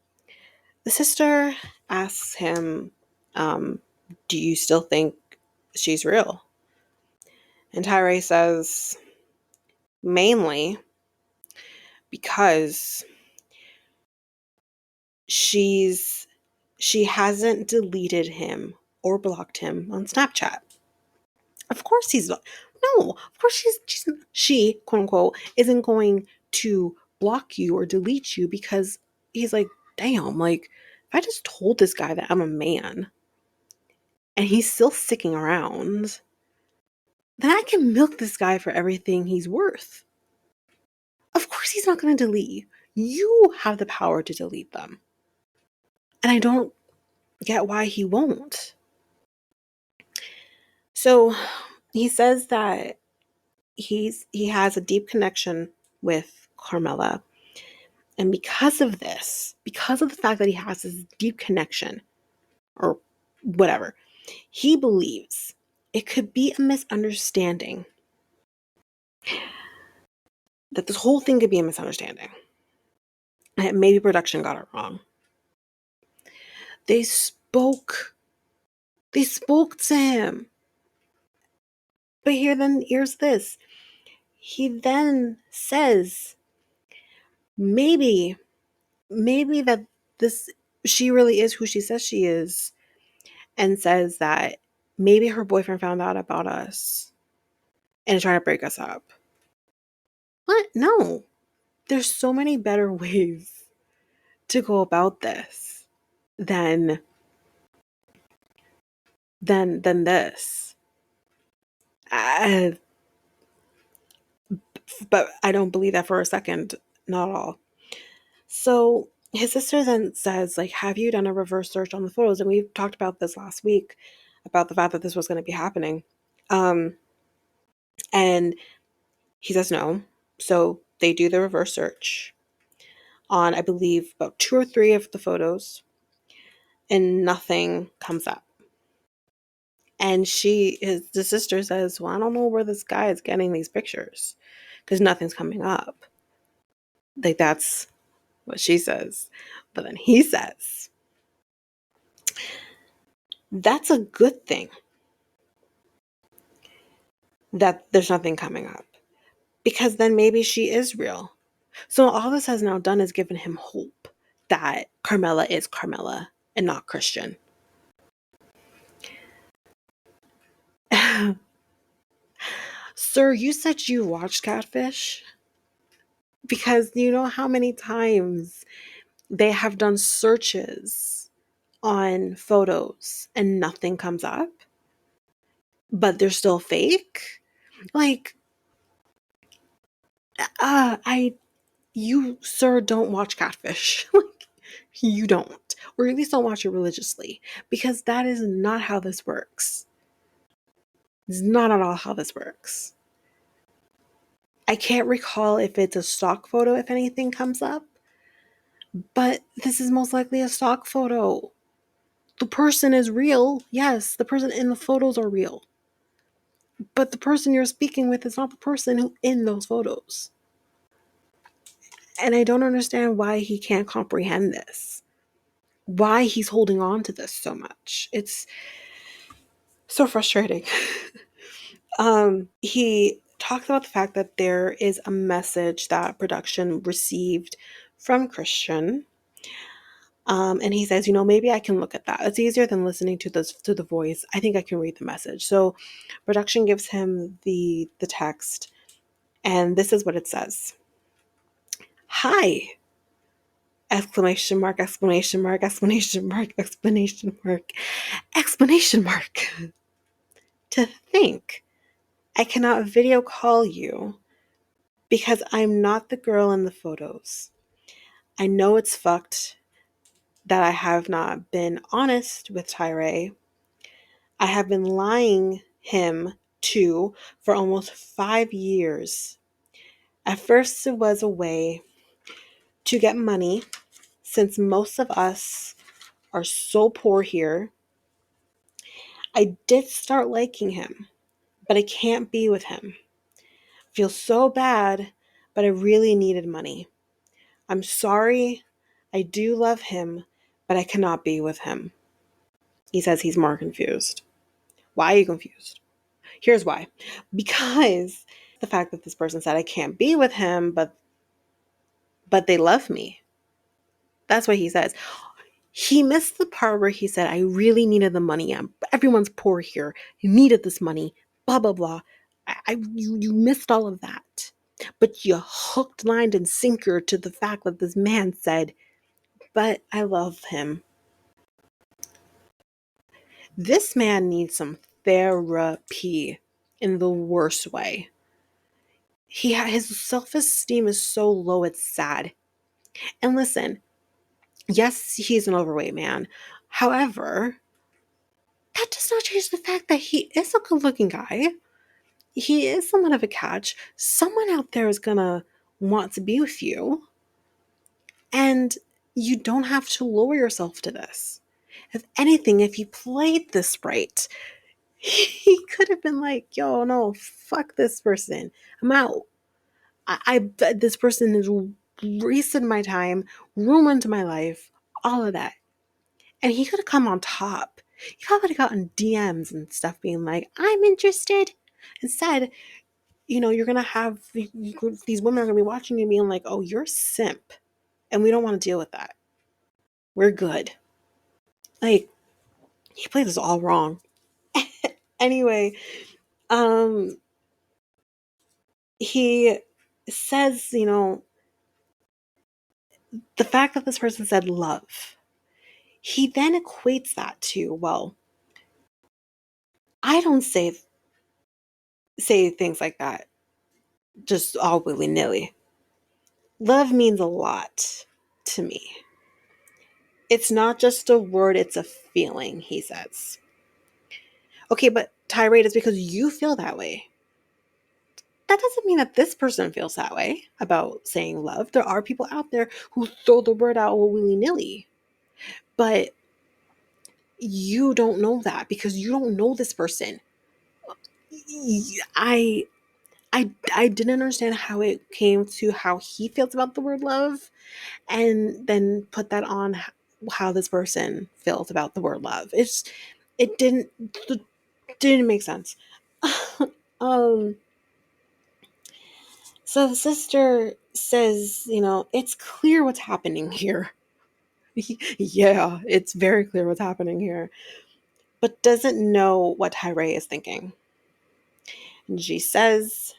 sister asks him, do you still think she's real? And Tyray says, mainly because she hasn't deleted him or blocked him on Snapchat. Of course he's not. No, of course she, quote unquote, isn't going to block you or delete you because he's like, damn, like, if I just told this guy that I'm a man and he's still sticking around, then I can milk this guy for everything he's worth. Of course he's not going to delete you. You have the power to delete them. And I don't get why he won't. So he says that he has a deep connection with Carmela. And because of this, because of the fact that he has this deep connection or whatever, he believes it could be a misunderstanding. That this whole thing could be a misunderstanding. And maybe production got it wrong. They spoke to him. But here's this. He then says, maybe that she really is who she says she is, and says that maybe her boyfriend found out about us and is trying to break us up. What? No. There's so many better ways to go about this than this. But I don't believe that for a second. Not at all. So his sister then says, like, have you done a reverse search on the photos? And we talked about this last week, about the fact that this was going to be happening. And he says no. So they do the reverse search on, I believe, about 2 or 3 of the photos, and nothing comes up. And the sister says, well, I don't know where this guy is getting these pictures. because nothing's coming up. Like, that's what she says. But then he says, that's a good thing that there's nothing coming up, because then maybe she is real. So all this has now done is given him hope that Carmela is Carmela and not Christian. Sir, you said you watched Catfish? Because you know how many times they have done searches on photos and nothing comes up, but they're still fake? Like, I you, sir, don't watch Catfish. Like, you don't. Or at least don't watch it religiously. Because that is not how this works. It's not at all how this works. I can't recall if it's a stock photo, if anything comes up. But this is most likely a stock photo. The person is real. Yes, the person in the photos are real. But the person you're speaking with is not the person who in those photos. And I don't understand why he can't comprehend this. Why he's holding on to this so much. It's so frustrating. He talks about the fact that there is a message that production received from Christian. And he says, maybe I can look at that. It's easier than listening to the voice. I think I can read the message. So production gives him the text, and this is what it says. Hi! Exclamation mark, exclamation mark, exclamation mark, exclamation mark, exclamation mark. To think I cannot video call you because I'm not the girl in the photos. I know it's fucked that I have not been honest with Tyray. I have been lying him to for almost 5 years. At first, it was a way to get money since most of us are so poor here. I did start liking him, but I can't be with him. Feel so bad, but I really needed money. I'm sorry. I do love him, but I cannot be with him. He says he's more confused. Why are you confused? Here's why. Because the fact that this person said I can't be with him, but they love me. That's what he says. He missed the part where he said, I really needed the money. Everyone's poor here. You needed this money. Blah, blah, blah. You missed all of that. But you hooked, lined, and sinker to the fact that this man said, but I love him. This man needs some therapy in the worst way. His self-esteem is so low, it's sad. And listen, yes, he's an overweight man. However, that does not change the fact that he is a good-looking guy. He is somewhat of a catch. Someone out there is gonna want to be with you. And you don't have to lower yourself to this. If anything, if you played this right, he could have been like, yo, no, fuck this person. I'm out. This person has wasted my time, ruined my life, all of that. And he could have come on top. He probably would have gotten DMs and stuff being like, I'm interested. Instead, you're going to have these women are going to be watching you being like, oh, you're a simp. And we don't want to deal with that. We're good. Like, he played this all wrong. Anyway, he says, the fact that this person said love, he then equates that to, well, I don't say things like that just all willy-nilly. Love means a lot to me. It's not just a word, it's a feeling, he says. Okay, but tirade is because you feel that way. That doesn't mean that this person feels that way about saying love. There are people out there who throw the word out willy-nilly. But you don't know that because you don't know this person. I didn't understand how it came to how he feels about the word love, and then put that on how this person feels about the word love. It didn't make sense. um so the sister says, it's clear what's happening here. Yeah, it's very clear what's happening here, but doesn't know what Tyray is thinking. And she says,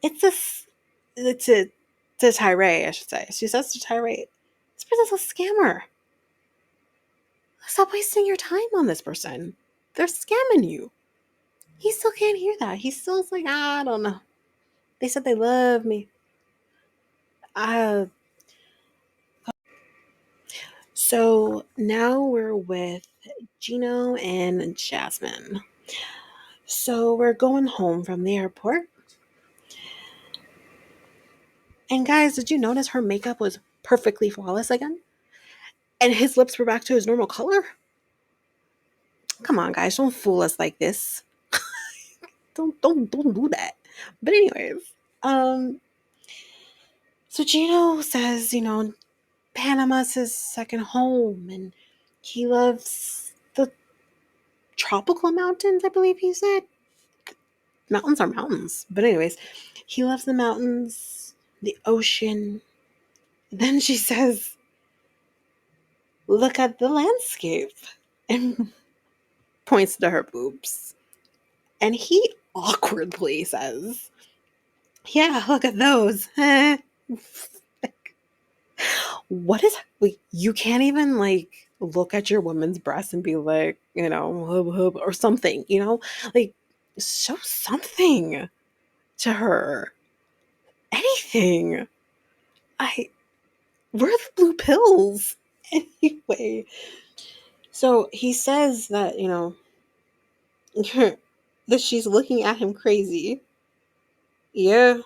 it's a it's a to Tyray, I should say. She says to Tyray, this person's a scammer. Stop wasting your time on this person. They're scamming you. He still can't hear that. He still's like, I don't know. They said they love me. Uh, so now we're with Gino and Jasmine. So we're going home from the airport. And guys, did you notice her makeup was perfectly flawless again? And his lips were back to his normal color? Come on, guys, don't fool us like this. Don't do that. But anyways, um, so Gino says, Panama's his second home, and he loves the tropical mountains, I believe he said. Mountains are mountains. But anyways, he loves the mountains, the ocean. Then she says, look at the landscape, and points to her boobs. And he awkwardly says, yeah, look at those. What is, like, you can't even like look at your woman's breasts and be like, hub, hub, or something, like, show something to her. Anything. I Where are the blue pills? Anyway. So he says that, that she's looking at him crazy. Yeah.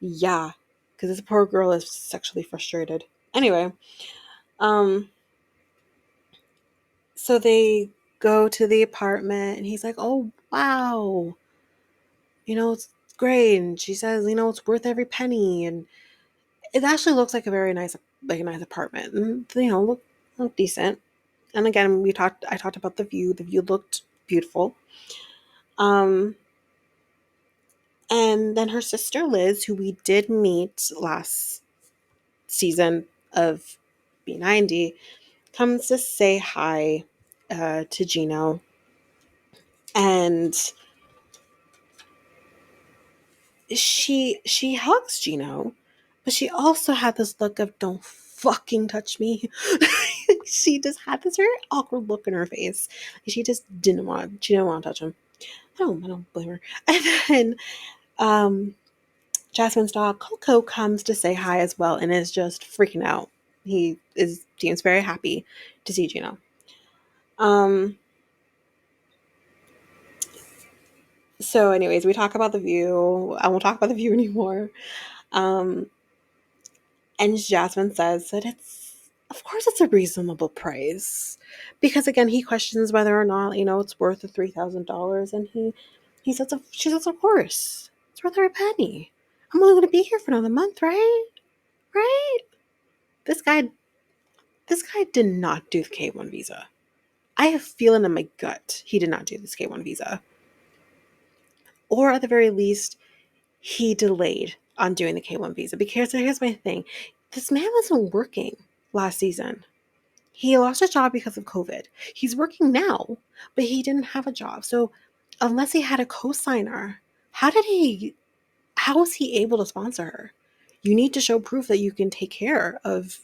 Yeah. Because this poor girl is sexually frustrated. Anyway, um, so they go to the apartment and he's like, oh, wow. It's great. And she says, it's worth every penny. And it actually looks like a very nice, like a nice apartment. And, look decent. And again, I talked about the view. The view looked beautiful. Um, and then her sister Liz, who we did meet last season of B90, comes to say hi to Gino. And she hugs Gino, but she also had this look of don't fucking touch me. She just had this very awkward look in her face. She didn't want to touch him. I don't blame her. And then Jasmine's dog Coco comes to say hi as well and is just freaking out. Seems very happy to see Gino. So anyways, we talk about the view. I won't talk about the view anymore. Um, and Jasmine says that of course it's a reasonable price. Because again, he questions whether or not, it's worth the $3,000. And she says, of course, it's worth every penny. I'm only going to be here for another month, right? Right? This guy, this guy did not do the K1 visa. I have a feeling in my gut he did not do this K1 visa. Or at the very least, he delayed on doing the K1 visa. Because here's my thing. This man wasn't working last season. He lost his job because of COVID. He's working now, but he didn't have a job. So unless he had a co-signer, how was he able to sponsor her? You need to show proof that you can take care of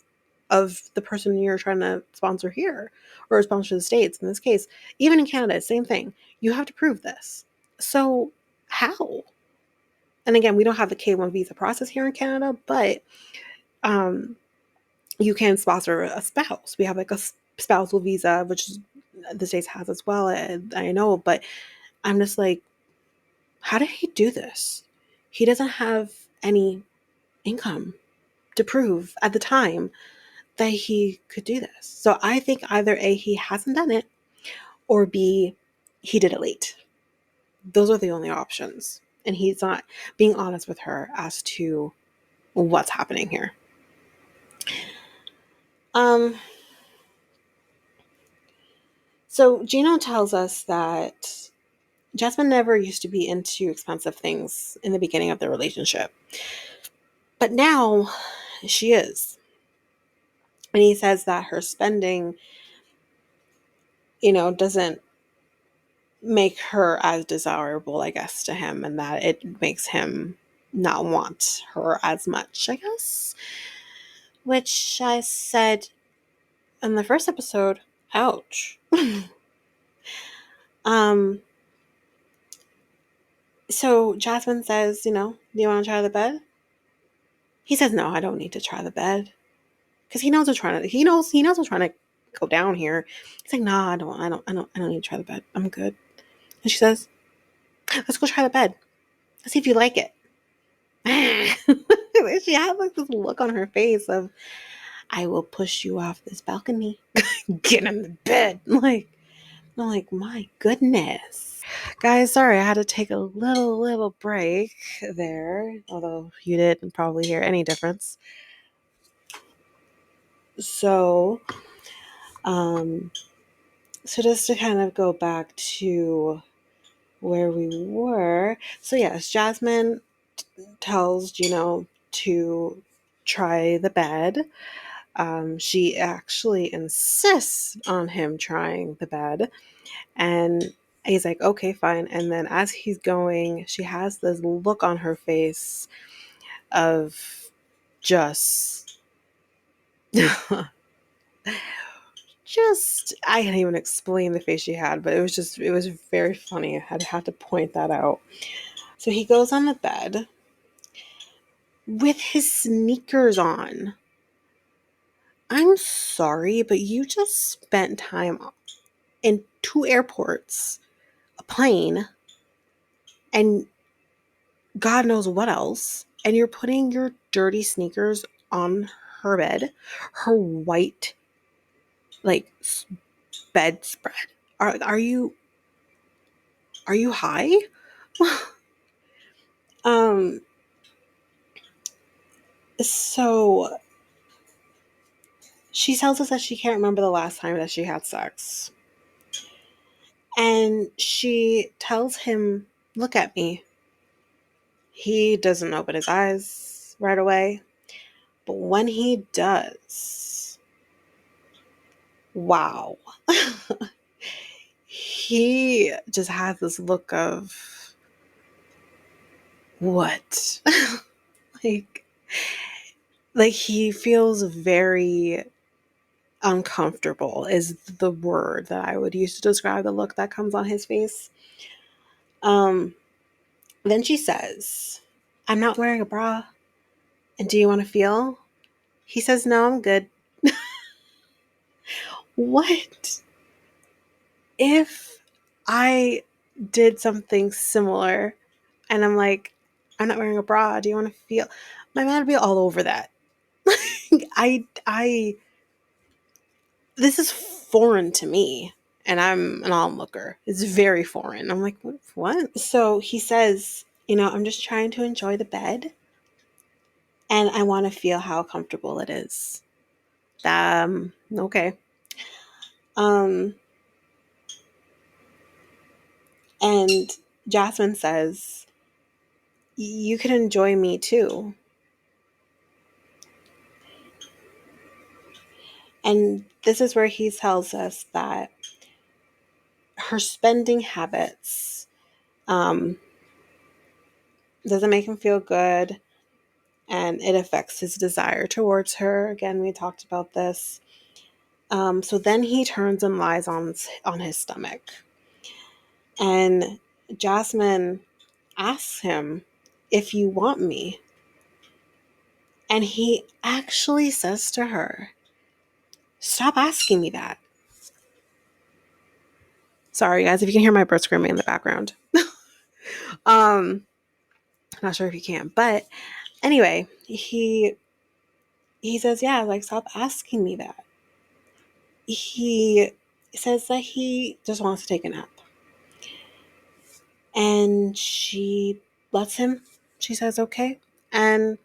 the person you're trying to sponsor here, or sponsor the States in this case. Even in Canada, same thing. You have to prove this. So how? And again, we don't have the K1 visa process here in Canada, but you can sponsor a spouse. We have like a spousal visa, which the States has as well. I know, but I'm just like, how did he do this? He doesn't have any income to prove at the time that he could do this. So I think either A, he hasn't done it, or B, he did it late. Those are the only options. and he's not being honest with her as to what's happening here. So Gino tells us that Jasmine never used to be into expensive things in the beginning of the relationship, but now she is. And he says that her spending, doesn't make her as desirable, I guess, to him, and that it makes him not want her as much, I guess. Which I said in the first episode, ouch. So Jasmine says, do you want to try the bed? He says, no, I don't need to try the bed. Because he knows we're trying to go down here. He's like, nah, I don't need to try the bed. I'm good. And she says, let's go try the bed. Let's see if you like it. She had like this look on her face of, I will push you off this balcony. Get in the bed. I'm like, my goodness. Guys, sorry, I had to take a little break there, although you didn't probably hear any difference. So just to kind of go back to where we were. So yes, Jasmine tells Gino to try the bed. She actually insists on him trying the bed, and he's like, okay, fine. And then as he's going, she has this look on her face of just I can't even explain the face she had, but it was very funny. I had to point that out. So he goes on the bed with his sneakers on. I'm sorry, but you just spent time in 2 airports, a plane, and God knows what else, and you're putting your dirty sneakers on her bed, her white, like, bedspread. Are you high? So she tells us that she can't remember the last time that she had sex. And she tells him, look at me. He doesn't open his eyes right away. But when he does, wow. He just has this look of, what? like he feels very uncomfortable is the word that I would use to describe the look that comes on his face. Then she says, I'm not wearing a bra. And do you want to feel? He says, no, I'm good. What if I did something similar and I'm like, I'm not wearing a bra. Do you want to feel? My man would be all over that. This is foreign to me, and I'm an onlooker. It's very foreign. I'm like, what? So he says, I'm just trying to enjoy the bed, and I want to feel how comfortable it is. Okay. And Jasmine says, you can enjoy me too. And this is where he tells us that her spending habits doesn't make him feel good, and it affects his desire towards her. Again, we talked about this. So then he turns and lies on his stomach. And Jasmine asks him, if you want me. And he actually says to her, stop asking me that. Sorry, guys, if you can hear my bird screaming in the background. Not sure if you can, but anyway, he says, yeah, like, stop asking me that. He says that he just wants to take a nap. And she lets him. She says, okay. And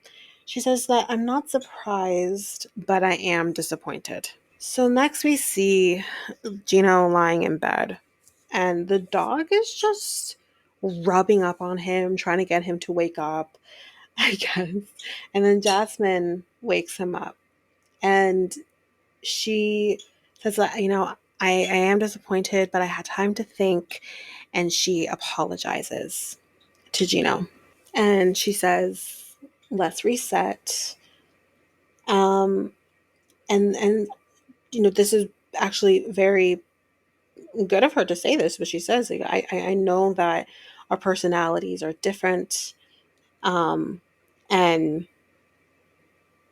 she says that I'm not surprised, but I am disappointed. So next we see Gino lying in bed, and the dog is just rubbing up on him, trying to get him to wake up, I guess. And then Jasmine wakes him up, and she says that, I am disappointed, but I had time to think, and she apologizes to Gino. And she says, let's reset. Um, and this is actually very good of her to say this, but she says, like, I know that our personalities are different. And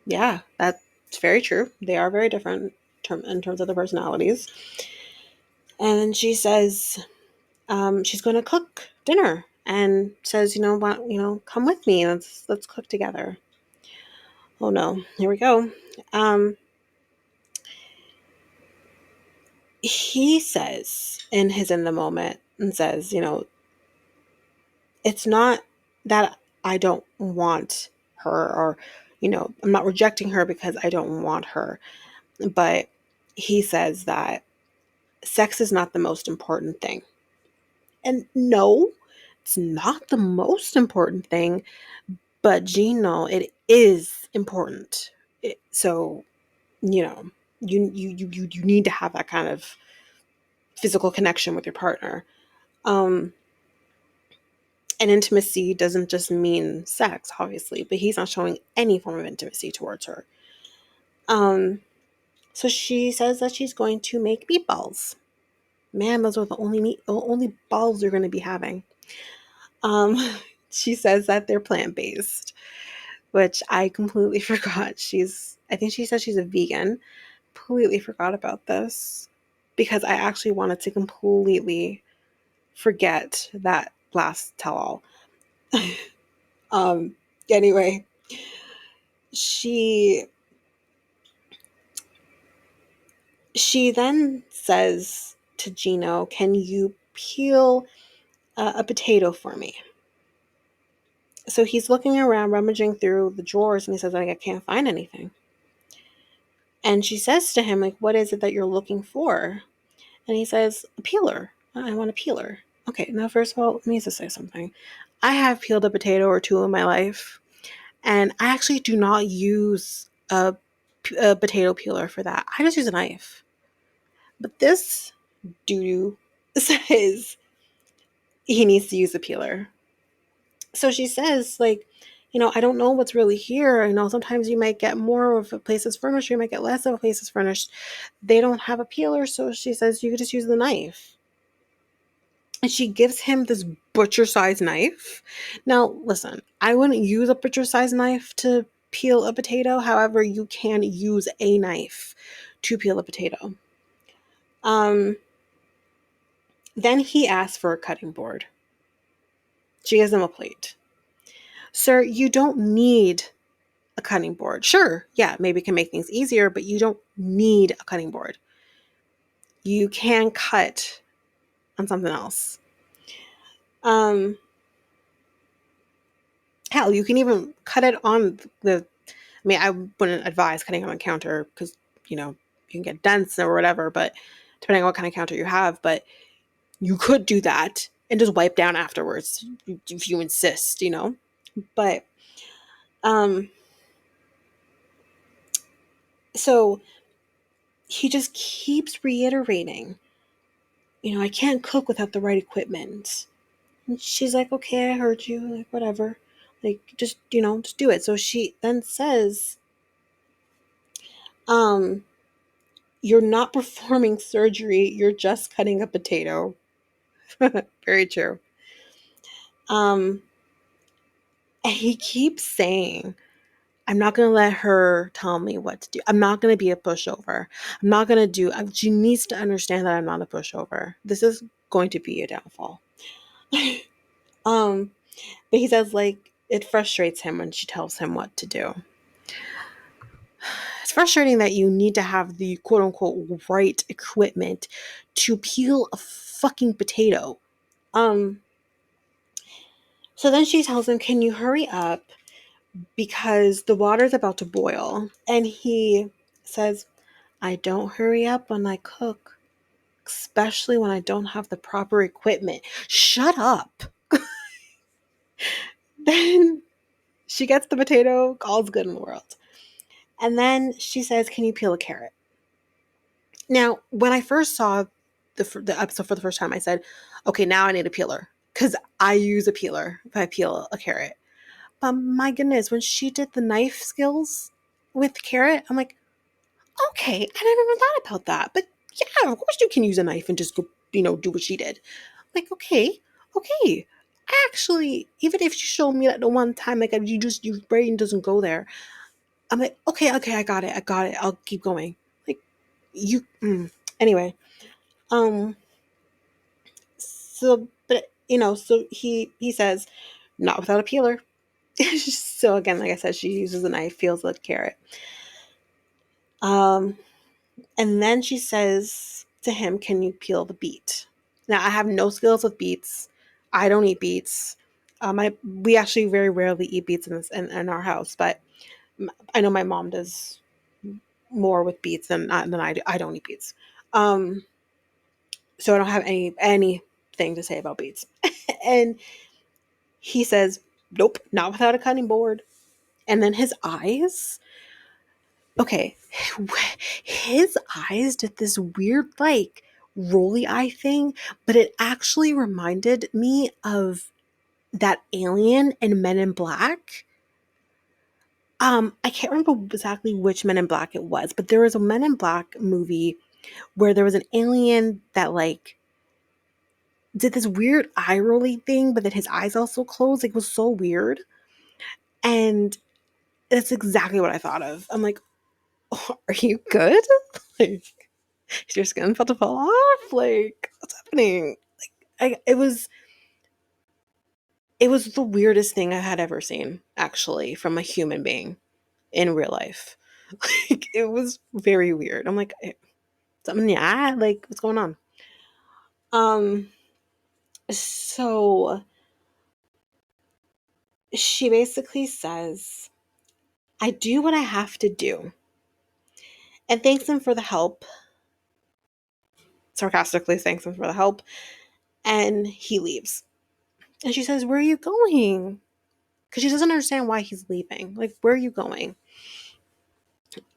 yeah, that's very true. They are very different in terms of the personalities. And she says, she's going to cook dinner, and says, come with me. Let's cook together. Oh no, here we go. He says in the moment, and says, it's not that I don't want her, or, I'm not rejecting her because I don't want her. But he says that sex is not the most important thing. And no, it's not the most important thing, but Gino, it is important. So, you need to have that kind of physical connection with your partner. And intimacy doesn't just mean sex, obviously, but he's not showing any form of intimacy towards her. So she says that she's going to make meatballs. Man, those are the only balls you're going to be having. Um, she says that they're plant-based, which I completely forgot. I think she said she's a vegan. Completely forgot about this because I actually wanted to completely forget that last tell-all. Anyway, she then says to Gino, can you peel a potato for me? So he's looking around, rummaging through the drawers, and he says, like, I can't find anything. And she says to him, like, what is it that you're looking for? And he says, a peeler. I want a peeler. Okay, now first of all, let me just say something. I have peeled a potato or two in my life, and I actually do not use a potato peeler for that. I just use a knife. But this dude says he needs to use a peeler. So she says, like, I don't know what's really here. Sometimes you might get more of a place that's furnished, you might get less of a place that's furnished. They don't have a peeler, so she says you could just use the knife. And she gives him this butcher-sized knife. Now, listen, I wouldn't use a butcher-sized knife to peel a potato. However, you can use a knife to peel a potato. Then he asks for a cutting board. She gives him a plate. Sir, you don't need a cutting board. Sure, yeah, maybe it can make things easier, but you don't need a cutting board. You can cut on something else. Hell, you can even cut it on I wouldn't advise cutting on a counter because, you can get dents or whatever, but depending on what kind of counter you have, but you could do that and just wipe down afterwards if you insist, But, so he just keeps reiterating, I can't cook without the right equipment. And she's like, okay, I heard you, like, whatever. Like, just do it. So she then says, you're not performing surgery, you're just cutting a potato. Very true. And he keeps saying, I'm not going to let her tell me what to do. I'm not going to be a pushover. I'm not going to do, she needs to understand that I'm not a pushover. This is going to be a downfall. But he says, like, it frustrates him when she tells him what to do. It's frustrating that you need to have the quote unquote right equipment to peel a fucking potato. So then she tells him, can you hurry up because the water's about to boil? And he says, I don't hurry up when I cook, especially when I don't have the proper equipment. Shut up. Then she gets the potato, all's good in the world. And then she says, can you peel a carrot? Now, when I first saw the episode for the first time, I said, okay, now I need a peeler because I use a peeler if I peel a carrot. But my goodness, when she did the knife skills with carrot, I'm like, okay, I never even thought about that. But yeah, of course you can use a knife and just go, do what she did. I'm like, okay. Actually, even if you show me that the one time, like your brain doesn't go there. I'm like, okay, I got it. I'll keep going. Like anyway. Um, so, but so he says, not without a peeler. So again, like I said, she uses a knife, peels the carrot. And then she says to him, can you peel the beet? Now, I have no skills with beets. I don't eat beets. We actually very rarely eat beets in our house, but I know my mom does more with beets than I do. I don't eat beets. So I don't have anything to say about beets. And he says, nope, not without a cutting board. And then his eyes, okay, his eyes did this weird, like, rolly eye thing, but it actually reminded me of that alien in Men in Black. I can't remember exactly which Men in Black it was, but there was a Men in Black movie where there was an alien that, like, did this weird eye rolly thing, but then his eyes also closed. Like, it was so weird. And that's exactly what I thought of. I'm like, oh, are you good? Like, is your skin about to fall off? Like, what's happening? It was the weirdest thing I had ever seen, actually, from a human being in real life. Like, it was very weird. I'm like, something, yeah, like, what's going on? Um, so she basically says, I do what I have to do, and thanks him for the help. Sarcastically thanks him for the help, and he leaves. And she says, where are you going? Because she doesn't understand why he's leaving. Like, where are you going?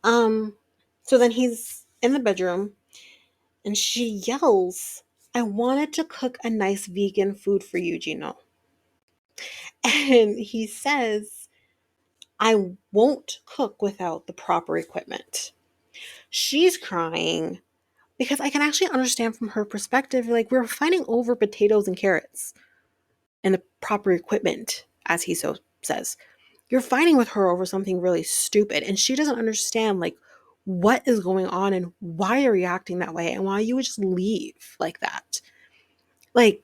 Um, so then he's in the bedroom and she yells, I wanted to cook a nice vegan food for you, Gino. And he says, I won't cook without the proper equipment. She's crying because I can actually understand from her perspective, like, we're fighting over potatoes and carrots and the proper equipment, as he so says. You're fighting with her over something really stupid, and she doesn't understand, like, what is going on and why you're reacting that way and why you would just leave like that. Like,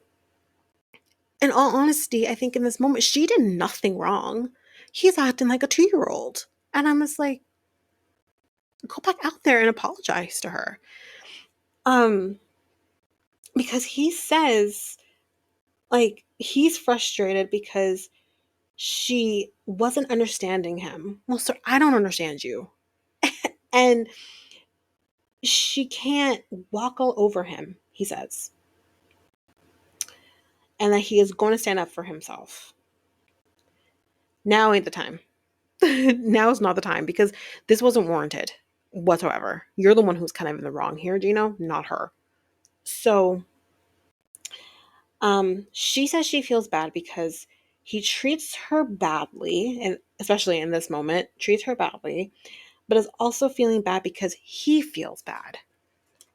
in all honesty, I think in this moment she did nothing wrong. He's acting like a 2-year-old, and I'm just like, go back out there and apologize to her. Because he says, like, he's frustrated because she wasn't understanding him. Well, sir, I don't understand you. And she can't walk all over him, he says. And that he is going to stand up for himself. Now ain't the time. Now is not the time because this wasn't warranted whatsoever. You're the one who's kind of in the wrong here, Gino, not her. So, she says she feels bad because he treats her badly, and especially in this moment, treats her badly, but is also feeling bad because he feels bad.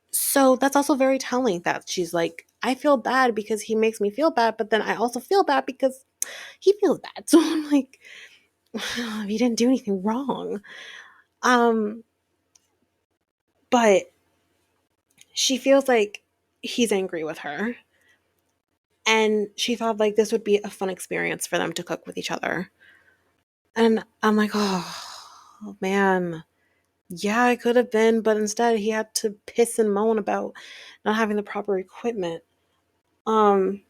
So that's also very telling that she's like, I feel bad because he makes me feel bad, but then I also feel bad because he feels bad. So I'm like, you didn't do anything wrong. But she feels like he's angry with her. And she thought, like, this would be a fun experience for them to cook with each other. And I'm like, oh man. Yeah, it could have been, but instead he had to piss and moan about not having the proper equipment. Um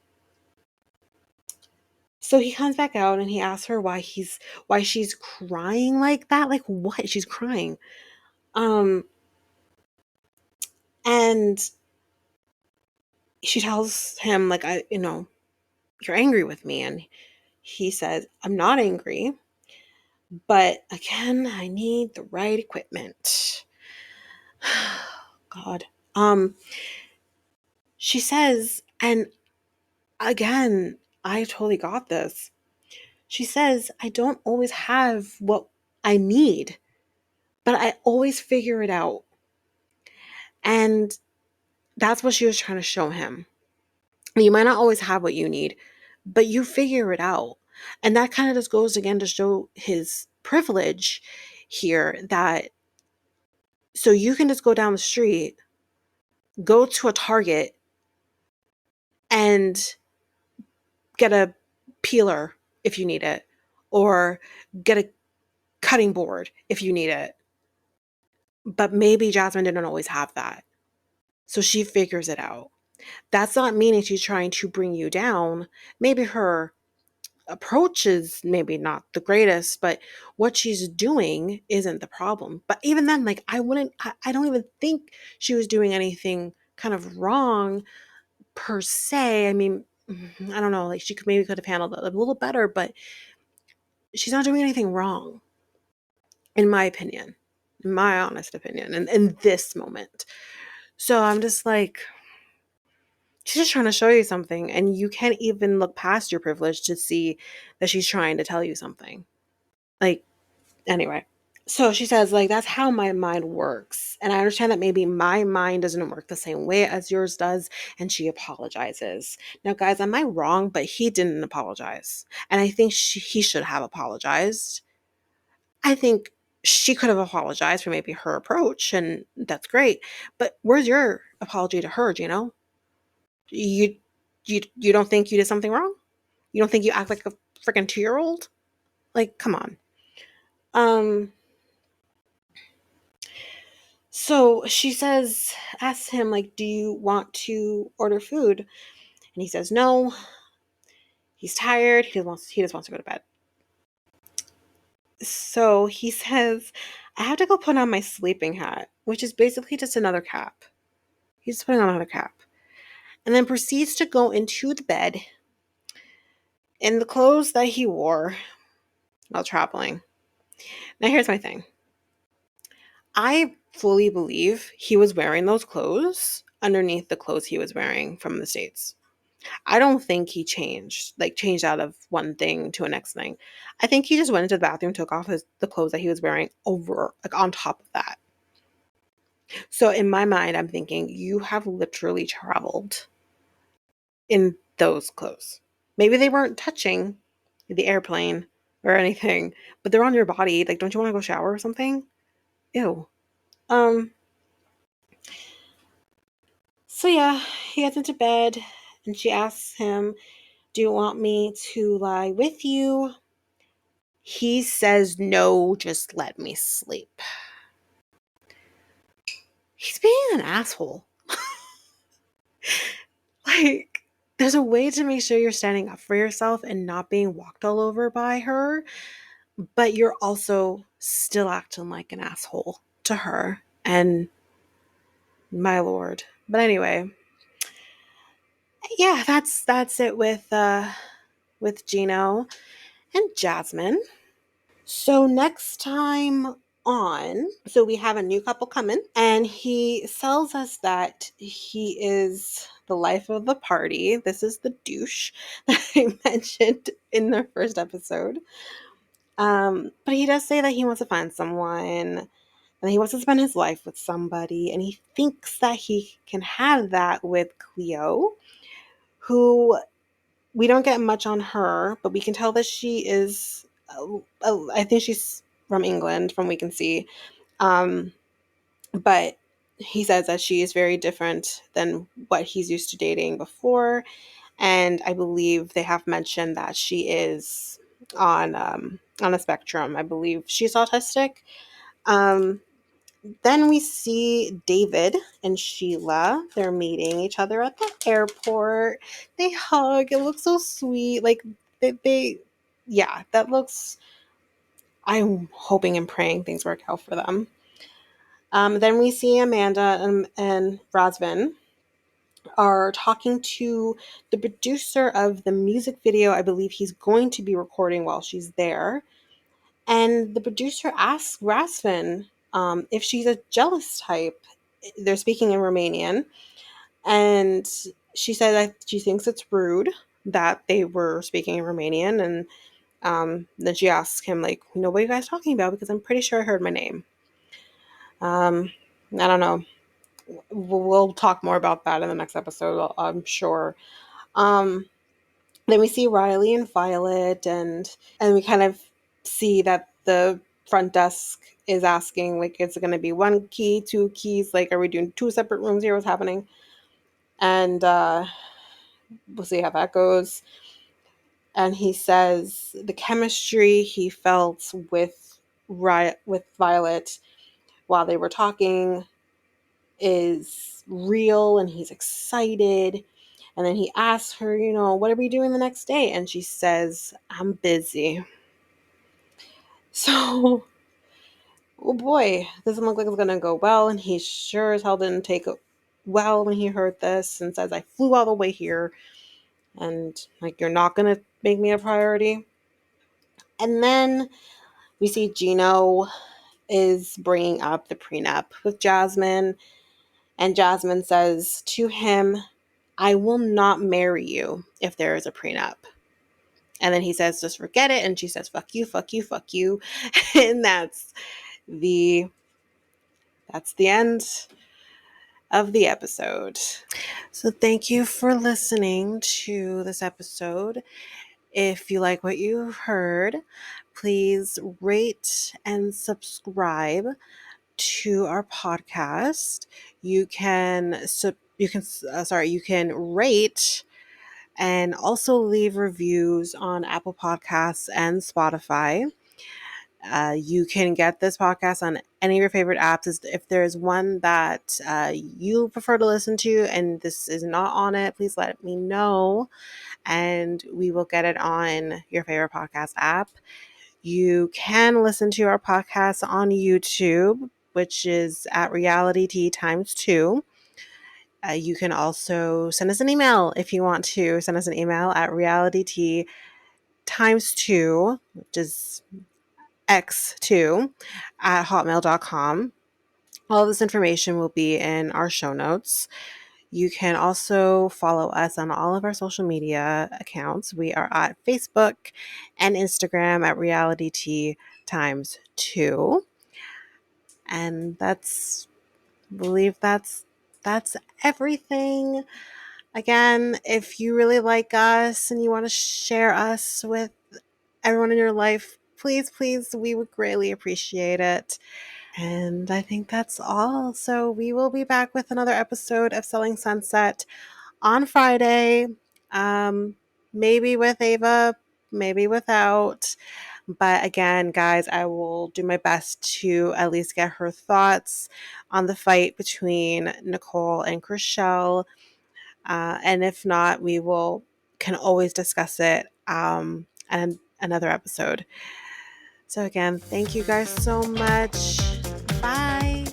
So he comes back out and he asks her why she's crying like that. Like, what? She's crying. And she tells him, like, you're angry with me. And he says, I'm not angry, but again, I need the right equipment. God. She says, and again, I totally got this. She says, I don't always have what I need, but I always figure it out. And that's what she was trying to show him. You might not always have what you need, but you figure it out. And that kind of just goes again to show his privilege here, that so you can just go down the street, go to a Target and get a peeler if you need it, or get a cutting board if you need it. But maybe Jasmine didn't always have that. So she figures it out. That's not meaning she's trying to bring you down. Maybe her approach is maybe not the greatest, but what she's doing isn't the problem. But even then, like, I don't even think she was doing anything kind of wrong per se. I mean, I don't know, like, she could have handled it a little better, but she's not doing anything wrong, in my opinion, in my honest opinion, in this moment. So I'm just like, she's just trying to show you something, and you can't even look past your privilege to see that she's trying to tell you something. Like, anyway. So she says, like, that's how my mind works. And I understand that maybe my mind doesn't work the same way as yours does. And she apologizes. Now, guys, am I wrong? But he didn't apologize. And I think he should have apologized. I think she could have apologized for maybe her approach, and that's great. But where's your apology to her, Gino? You you don't think you did something wrong? You don't think you act like a freaking 2-year-old? Like, come on. So she asks him, like, do you want to order food? And he says no. He's tired. He just wants to go to bed. So he says, I have to go put on my sleeping hat, which is basically just another cap. He's putting on another cap. And then proceeds to go into the bed in the clothes that he wore while traveling. Now, here's my thing. I fully believe he was wearing those clothes underneath the clothes he was wearing from the States. I don't think he changed out of one thing to a next thing. I think he just went into the bathroom, took off the clothes that he was wearing over, like, on top of that. So in my mind, I'm thinking, you have literally traveled in those clothes. Maybe they weren't touching the airplane or anything, but they're on your body. Like, don't you want to go shower or something? Ew. So yeah, he gets into bed and she asks him, do you want me to lie with you? He says, no, just let me sleep. He's being an asshole. Like, there's a way to make sure you're standing up for yourself and not being walked all over by her, but you're also still acting like an asshole to her. And my lord. But anyway, yeah, that's it with Gino and Jasmine. So next time on, so we have a new couple coming, and he tells us that he is the life of the party. This is the douche that I mentioned in the first episode. But he does say that he wants to find someone and he wants to spend his life with somebody, and he thinks that he can have that with Cleo, who we don't get much on her, but we can tell that she is, I think she's from England, from we can see. But he says that she is very different than what he's used to dating before. And I believe they have mentioned that she is on a spectrum. I believe she's autistic. Then we see David and Sheila. They're meeting each other at the airport. They hug. It looks so sweet. Like, yeah, that looks, I'm hoping and praying things work out for them. Then we see Amanda and Razvan are talking to the producer of the music video. I believe he's going to be recording while she's there. And the producer asks Razvan if she's a jealous type. They're speaking in Romanian. And she said that she thinks it's rude that they were speaking in Romanian. And then she asks him, like, what are you guys talking about? Because I'm pretty sure I heard my name. I don't know. We'll talk more about that in the next episode, I'm sure. Then we see Riley and Violet, and we kind of see that the front desk is asking, like, is it going to be one key, two keys? Like, are we doing two separate rooms here? What's happening? And we'll see how that goes. And he says the chemistry he felt with Violet while they were talking is real, and he's excited. And then he asks her, what are we doing the next day? And she says, I'm busy. So, oh boy, doesn't look like it's going to go well. And he sure as hell didn't take it well when he heard this, and says, I flew all the way here. And, like, you're not going to make me a priority. And then we see Gino is bringing up the prenup with Jasmine. And Jasmine says to him, I will not marry you if there is a prenup. And then he says, just forget it. And she says, fuck you, fuck you, fuck you. And that's the end of the episode. So thank you for listening to this episode. If you like what you heard, please rate and subscribe to our podcast. You can rate and also leave reviews on Apple Podcasts and Spotify. You can get this podcast on any of your favorite apps. If there's one that you prefer to listen to and this is not on it, please let me know, and we will get it on your favorite podcast app. You can listen to our podcast on YouTube, which is at Reality T times 2. You can also send us an email if you want to send us an email at realityt times 2, which is x2 at hotmail.com. All this information will be in our show notes. You can also follow us on all of our social media accounts. We are at Facebook and Instagram at realityt times 2. And I believe that's everything. Again, if you really like us and you want to share us with everyone in your life, please, we would greatly appreciate it. And I think that's all. So we will be back with another episode of Selling Sunset on Friday. Maybe with Ava, maybe without. But again, guys, I will do my best to at least get her thoughts on the fight between Nicole and Chriselle. And if not, we can always discuss it in another episode. So again, thank you guys so much. Bye.